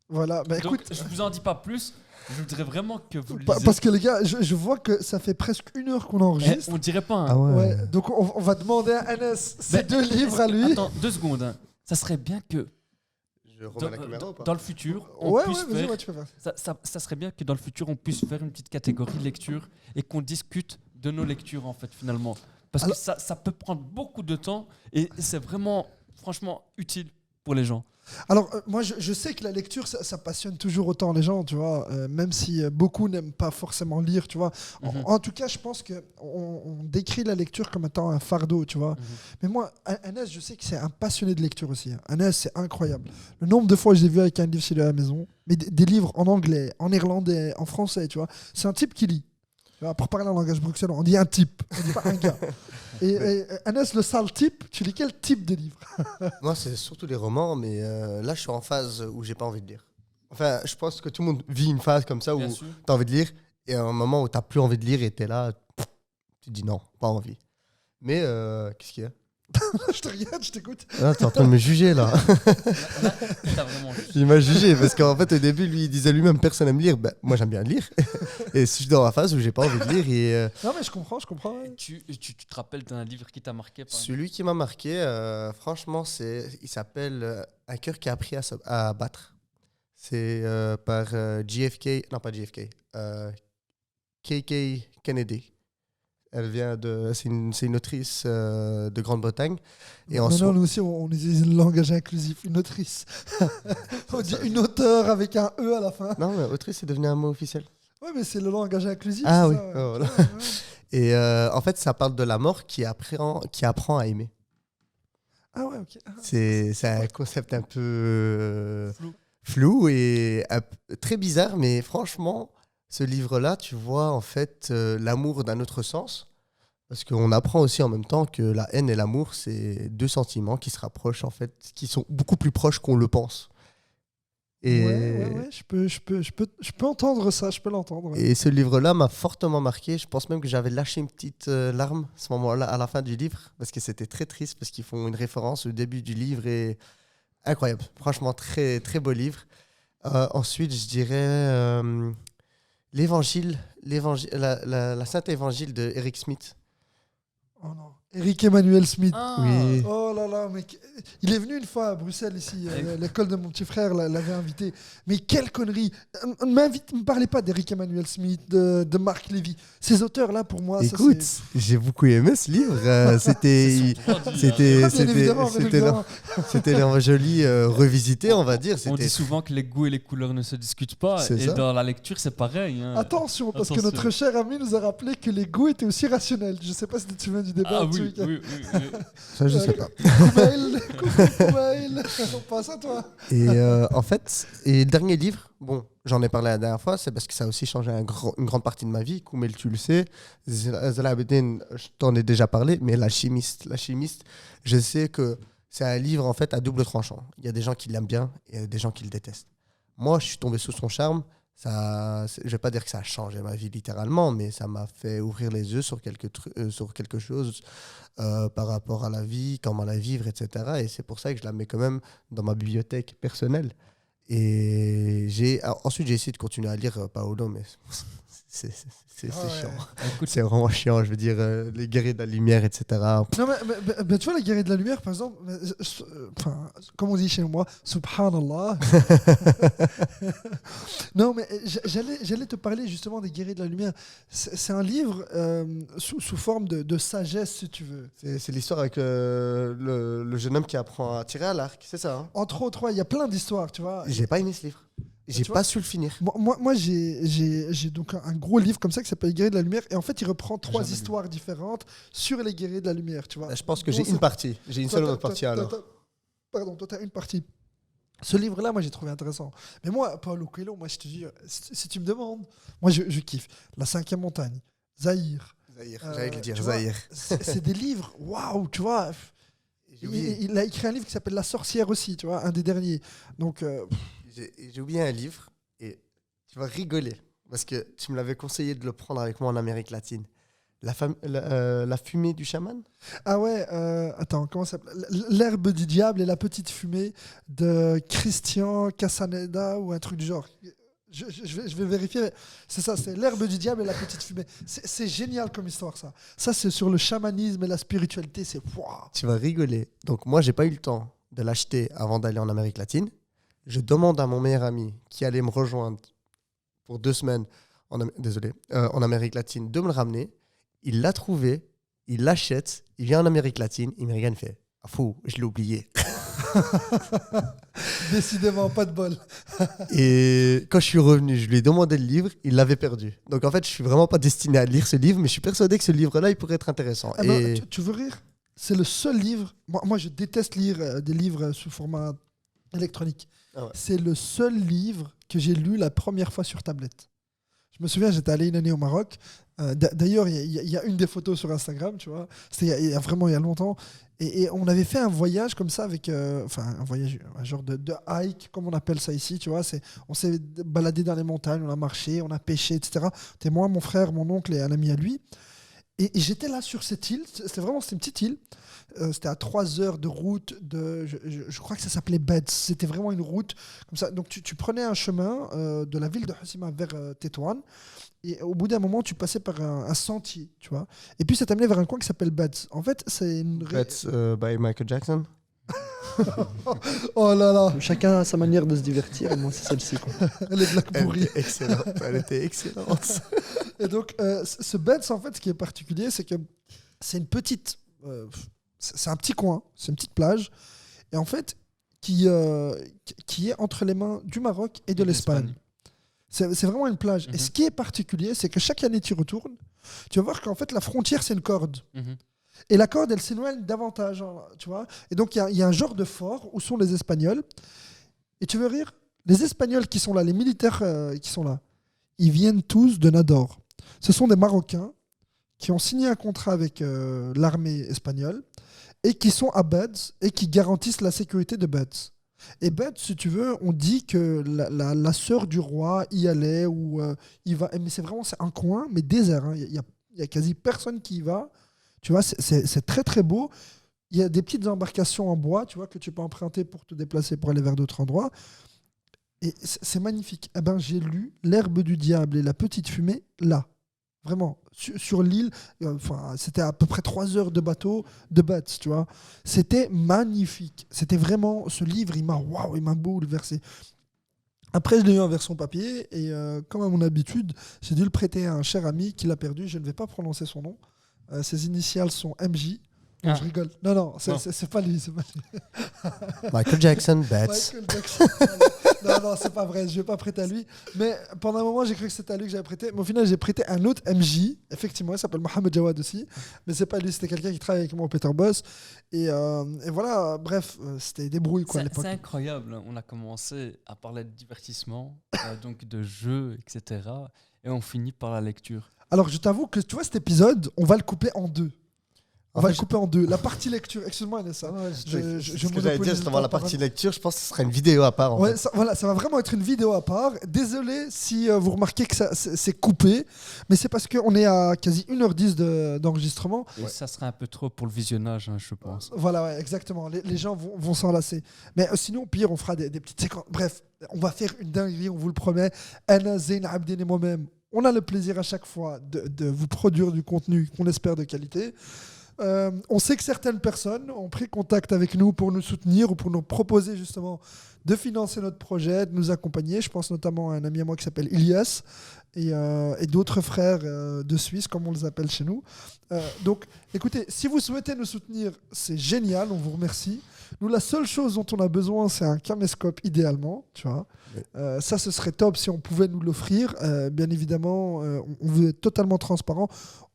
Voilà, bah Donc, écoute, je vous en dis pas plus. Je voudrais vraiment que vous le lisiez. parce que les gars, je vois que ça fait presque 1 heure qu'on Eh, enregistre. on dirait pas. Hein. Ah ouais. Ouais, donc on va demander à NS ces Ben, 2 livres à lui. Attends, 2 secondes. Hein. Ça serait bien que Je remets la caméra ou pas dans le futur, on Ouais, puisse vas-y, faire. ouais, tu peux faire. Ça serait bien que dans le futur, on puisse faire une petite catégorie lecture et qu'on discute de nos lectures, en fait, finalement. Parce Alors- que ça peut prendre beaucoup de temps et c'est vraiment, franchement, utile pour les gens. Alors, moi, je sais que la lecture, ça passionne toujours autant les gens, tu vois, même si beaucoup n'aiment pas forcément lire, tu vois. Mhm. En tout cas, je pense qu'on on décrit la lecture comme étant un fardeau, tu vois. Mhm. Mais moi, Anas, je sais que c'est un passionné de lecture aussi. Hein. Anas, c'est incroyable. Le nombre de fois que je l'ai vu avec un livre chez lui à la maison, mais des livres en anglais, en néerlandais, en français, tu vois. C'est un type qui lit. Tu vois, pour parler en langage bruxellois, on dit un type, on dit pas un gars. Et Anas, le sale type, tu lis quel type de livre? Moi, c'est surtout les romans, mais là, je suis en phase où j'ai pas envie de lire. Enfin, je pense que tout le monde vit une phase comme ça où Bien sûr. tu as envie de lire, et à un moment où tu plus envie de lire et tu es là, tu te dis non, pas envie. Mais qu'est-ce qu'il y a? Je te regarde, je t'écoute. Ah, t'es en train de me juger là. Là, t'as vraiment juste. Il m'a jugé parce qu'en fait, au début, lui, il disait lui-même personne n'aime lire. Ben, moi, j'aime bien lire. Et je suis dans la phase où j'ai pas envie de lire. Et Non, mais je comprends. ouais. Tu te rappelles d'un livre qui t'a marqué par exemple celui qui m'a marqué, franchement, il s'appelle Un cœur qui a appris à battre. C'est par JFK, non pas JFK, KK Kennedy. Elle vient c'est une autrice de Grande-Bretagne. Et en Maintenant, soi- nous aussi, on utilise le langage inclusif. Une autrice. On dit une auteure avec un E à la fin. Non, mais autrice, c'est devenu un mot officiel. Ouais, mais c'est le langage inclusif. Ah c'est oui, ça, ouais. oh, voilà. Ouais, ouais. Et en fait, ça parle de la mort qui apprend à aimer. Ah ouais, ok. C'est un concept un peu flou et très bizarre, mais franchement, ce livre-là, tu vois en fait l'amour d'un autre sens. Parce qu'on apprend aussi en même temps que la haine et l'amour, c'est 2 sentiments qui se rapprochent en fait, qui sont beaucoup plus proches qu'on le pense. Et, Ouais, je peux entendre ça, je peux l'entendre. Ouais. et ce livre-là m'a fortement marqué. Je pense même que j'avais lâché une petite larme à ce moment-là, à la fin du livre, parce que c'était très triste, parce qu'ils font une référence au début du livre et incroyable. Franchement, très, très beau livre. Ensuite, je dirais la Sainte Évangile de Eric Smith. Oh non. Eric Emmanuel Smith. Ah, Oui. Oh là là, mais il est venu une fois à Bruxelles ici, l'école de mon petit frère l'avait invité. Mais quelle connerie. Ne me parlez pas d'Eric Emmanuel Smith, de Marc Lévy. Ces auteurs-là, pour moi, Écoute, ça j'ai beaucoup aimé ce livre. c'est son droit de dire, c'était hein. c'est... Bien évidemment, c'était leur joli revisité, on va dire. On dit C'était souvent que les goûts et les couleurs ne se discutent pas. C'est Et ça. dans la lecture, c'est pareil. Hein. Attention, parce que Attention. notre cher ami nous a rappelé que les goûts étaient aussi rationnels. Je sais pas si tu te souviens du débat Ah ce oui, week-end. oui. ça, je sais pas. Koumail, coucou Koumail. On passe à toi. Et en fait, le dernier livre, bon, j'en ai parlé la dernière fois, c'est parce que ça a aussi changé une grande partie de ma vie. Koumel, tu le sais. Zalabedin, je t'en ai déjà parlé, mais L'Alchimiste, je sais que c'est un livre en fait à double tranchant. Il y a des gens qui l'aiment bien et il y a des gens qui le détestent. Moi, je suis tombé sous son charme. Je vais pas dire que ça a changé ma vie littéralement, mais ça m'a fait ouvrir les yeux sur quelque chose par rapport à la vie, comment la vivre, etc. Et c'est pour ça que je la mets quand même dans ma bibliothèque personnelle. Et ensuite, j'ai essayé de continuer à lire Paolo, mais c'est Ouais. chiant. C'est vraiment chiant, je veux dire, les guerriers de la lumière, etc. Non, mais tu vois, les guerriers de la lumière, par exemple, enfin, comme on dit chez moi, subhanallah. Non, mais j'allais te parler justement des guerriers de la lumière. C'est un livre sous forme de sagesse, si tu veux. C'est l'histoire avec le jeune homme qui apprend à tirer à l'arc, c'est ça, hein? Entre autres, ouais, il y a plein d'histoires, tu vois. J'ai pas aimé ce livre. J'ai Tu pas vois, su le finir. Moi j'ai donc un gros livre comme ça qui s'appelle Les Guerriers de la Lumière. Et en fait, il reprend 3 Jamais lu. histoires différentes sur les Guerriers de la Lumière, tu vois. Je pense que Dont j'ai c'est- une partie. J'ai une Toi, seule t'as- autre partie toi, alors. Pardon, toi, tu as une partie. Ce livre-là, moi, j'ai trouvé intéressant. Mais moi, Paulo Coelho, moi, je te dis, si tu me demandes, moi, je kiffe. La 5e montagne, Zahir. Zahir, j'allais le dire, tu vois, Zahir. C'est des livres, waouh, tu vois. J'ai oublié, Il a écrit un livre qui s'appelle La sorcière aussi, tu vois, un des derniers. Donc, j'ai oublié un livre et tu vas rigoler parce que tu me l'avais conseillé de le prendre avec moi en Amérique latine. La fumée du chaman. ah ouais, attends, comment ça s'appelle? L'herbe du diable et la petite fumée de Christian Casaneda ou un truc du genre. Je vais vérifier. Mais c'est ça, c'est l'herbe du diable et la petite fumée. C'est génial comme histoire, ça. Ça, c'est sur le chamanisme et la spiritualité. C'est waouh. Tu vas rigoler. Donc moi, j'ai pas eu le temps de l'acheter avant d'aller en Amérique latine. Je demande à mon meilleur ami qui allait me rejoindre pour 2 semaines en Amérique latine de me le ramener. Il l'a trouvé, il l'achète, il vient en Amérique latine, il me regarde, il fait « Ah fou, je l'ai oublié ». Décidément, pas de bol. Et quand je suis revenu, je lui ai demandé le livre, il l'avait perdu. Donc en fait, je suis vraiment pas destiné à lire ce livre, mais je suis persuadé que ce livre-là, il pourrait être intéressant. Ah ben, tu veux rire? C'est le seul livre. Moi, je déteste lire des livres sous format électronique. Ah ouais. C'est le seul livre que j'ai lu la première fois sur tablette. Je me souviens, j'étais allé une année au Maroc. D'ailleurs, il y a une des photos sur Instagram, tu vois. C'était il y a longtemps. Et on avait fait un voyage comme ça avec, un voyage, un genre de hike, comme on appelle ça ici, tu vois. On s'est baladé dans les montagnes, on a marché, on a pêché, etc. C'était moi, mon frère, mon oncle et un ami à lui. Et j'étais là sur cette île. C'était une petite île. C'était à 3 heures de route. Je crois que ça s'appelait Beds. C'était vraiment une route comme ça. Donc tu prenais un chemin de la ville de Hoceima vers Tétouan. Et au bout d'un moment, tu passais par un sentier, tu vois. Et puis ça t'amenait vers un coin qui s'appelle Beds. En fait, c'est une... That's by Michael Jackson. Oh là là, Chacun a sa manière de se divertir, et moi, c'est celle-ci, quoi. les blagues Elle pourries. était excellente. Elle était excellente. Et donc, ce Beds, en fait, ce qui est particulier, c'est que c'est une petite... c'est un petit coin, c'est une petite plage. Et en fait, qui est entre les mains du Maroc et de l'Espagne. C'est vraiment une plage. Et ce qui est particulier, c'est que chaque année tu retournes, tu vas voir qu'en fait la frontière c'est une corde. Et la corde elle s'éloigne davantage, hein, tu vois. Et donc il y a un genre de fort où sont les Espagnols. Et tu veux rire, les Espagnols qui sont là, les militaires qui sont là, ils viennent tous de Nador. Ce sont des Marocains qui ont signé un contrat avec l'armée espagnole et qui sont à Beds et qui garantissent la sécurité de Beds. Et Beds, si tu veux, on dit que la sœur du roi y allait ou y va. Mais c'est un coin, mais désert. Hein. Il y a quasi personne qui y va. Tu vois, c'est très très beau. Il y a des petites embarcations en bois, tu vois, que tu peux emprunter pour te déplacer pour aller vers d'autres endroits. Et c'est magnifique. Eh ben, j'ai lu L'herbe du diable et la petite fumée là. Vraiment, sur l'île, c'était à peu près 3 heures de bateau de Beds, tu vois. C'était magnifique. C'était vraiment, ce livre, il m'a bouleversé. Après, je l'ai eu en version papier et comme à mon habitude, j'ai dû le prêter à un cher ami qui l'a perdu. Je ne vais pas prononcer son nom. Ses initiales sont MJ. Non, je rigole. Non, c'est pas lui. C'est pas lui. Michael Jackson, Beds. Michael Jackson. Non, c'est pas vrai. Je vais pas prêter à lui. Mais pendant un moment, j'ai cru que c'était à lui que j'avais prêté. Mais au final, j'ai prêté un autre MJ. Effectivement, il s'appelle Mohamed Jawad aussi. Mais c'est pas lui. C'était quelqu'un qui travaille avec moi au Peter Boss. Et voilà. Bref, c'était des brouilles quoi à l'époque. C'est incroyable. On a commencé à parler de divertissement, donc de jeux, etc. Et on finit par la lecture. Alors, je t'avoue que tu vois cet épisode, on va le couper en 2. On En va fait, le couper en 2. La partie lecture, excuse-moi, Anessa. Je monopolise j'allais dire, le justement, temps la par partie un- lecture, je pense que ce sera une vidéo à part. En Ouais, fait. ça va vraiment être une vidéo à part. Désolé si vous remarquez que c'est coupé, mais c'est parce qu'on est à quasi 1h10 d'enregistrement. Et ça serait un peu trop pour le visionnage, hein, je pense. Voilà, ouais, exactement. Les gens vont s'en lasser. Mais sinon, au pire, on fera des petites séquences. Bref, on va faire une dinguerie, on vous le promet. Anna, Zayn Abdin et moi-même, on a le plaisir à chaque fois de vous produire du contenu qu'on espère de qualité. On sait que certaines personnes ont pris contact avec nous pour nous soutenir ou pour nous proposer justement de financer notre projet, de nous accompagner. Je pense notamment à un ami à moi qui s'appelle Ilias et d'autres frères de Suisse, comme on les appelle chez nous. Donc, écoutez, si vous souhaitez nous soutenir, c'est génial, on vous remercie. Nous, la seule chose dont on a besoin, c'est un caméscope idéalement, tu vois. Oui. Ça, ce serait top si on pouvait nous l'offrir. Bien évidemment, on veut être totalement transparent.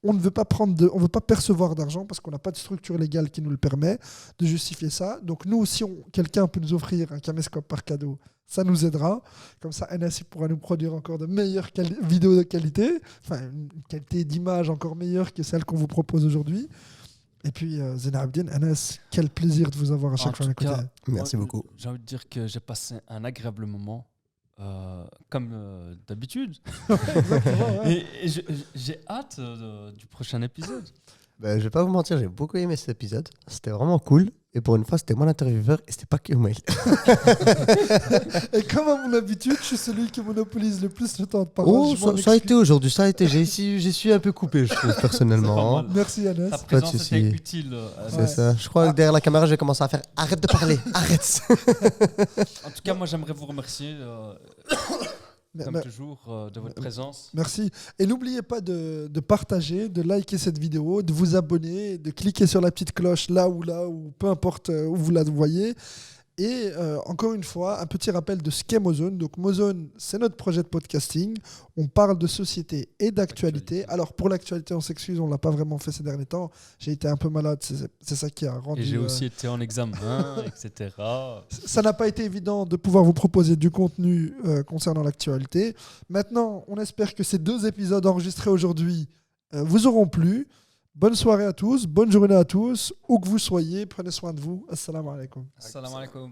On ne veut pas on veut pas percevoir d'argent parce qu'on n'a pas de structure légale qui nous le permet de justifier ça. Donc nous, si quelqu'un peut nous offrir un caméscope par cadeau, ça nous aidera. Comme ça, NSI pourra nous produire encore de meilleures vidéos de qualité, enfin une qualité d'image encore meilleure que celle qu'on vous propose aujourd'hui. Et puis, Zena Abdine, Anas, quel plaisir de vous avoir à chaque fois à côté. Merci beaucoup. J'ai envie de dire que j'ai passé un agréable moment, comme d'habitude. Exactement, ouais. Et j'ai hâte du prochain épisode. Ben, je vais pas vous mentir, j'ai beaucoup aimé cet épisode. C'était vraiment cool. Et pour une fois, c'était moi l'intervieweur et c'était pas Kumail. Et comme à mon habitude, je suis celui qui monopolise le plus le temps de parole. Oh, ça a été aujourd'hui, ça a été. J'ai suis un peu coupé, je trouve, personnellement. Merci, Anas. Ta présence était utile. C'est ça. Je crois que derrière la caméra, je vais commencer à faire arrête de parler, arrête. En tout cas, moi, j'aimerais vous remercier. Comme toujours, de votre présence. Merci. Et n'oubliez pas de partager, de liker cette vidéo, de vous abonner, de cliquer sur la petite cloche là ou peu importe où vous la voyez. Et encore une fois, un petit rappel de ce qu'est Mozone. Donc Mozone, c'est notre projet de podcasting. On parle de société et d'actualité. Alors pour l'actualité, on s'excuse, on ne l'a pas vraiment fait ces derniers temps. J'ai été un peu malade, c'est ça qui a rendu... Et j'ai aussi été en examen, etc. Ça n'a pas été évident de pouvoir vous proposer du contenu concernant l'actualité. Maintenant, on espère que ces 2 épisodes enregistrés aujourd'hui vous auront plu. Bonne soirée à tous, bonne journée à tous, où que vous soyez, prenez soin de vous. Assalamu alaikum. Assalamu alaikum.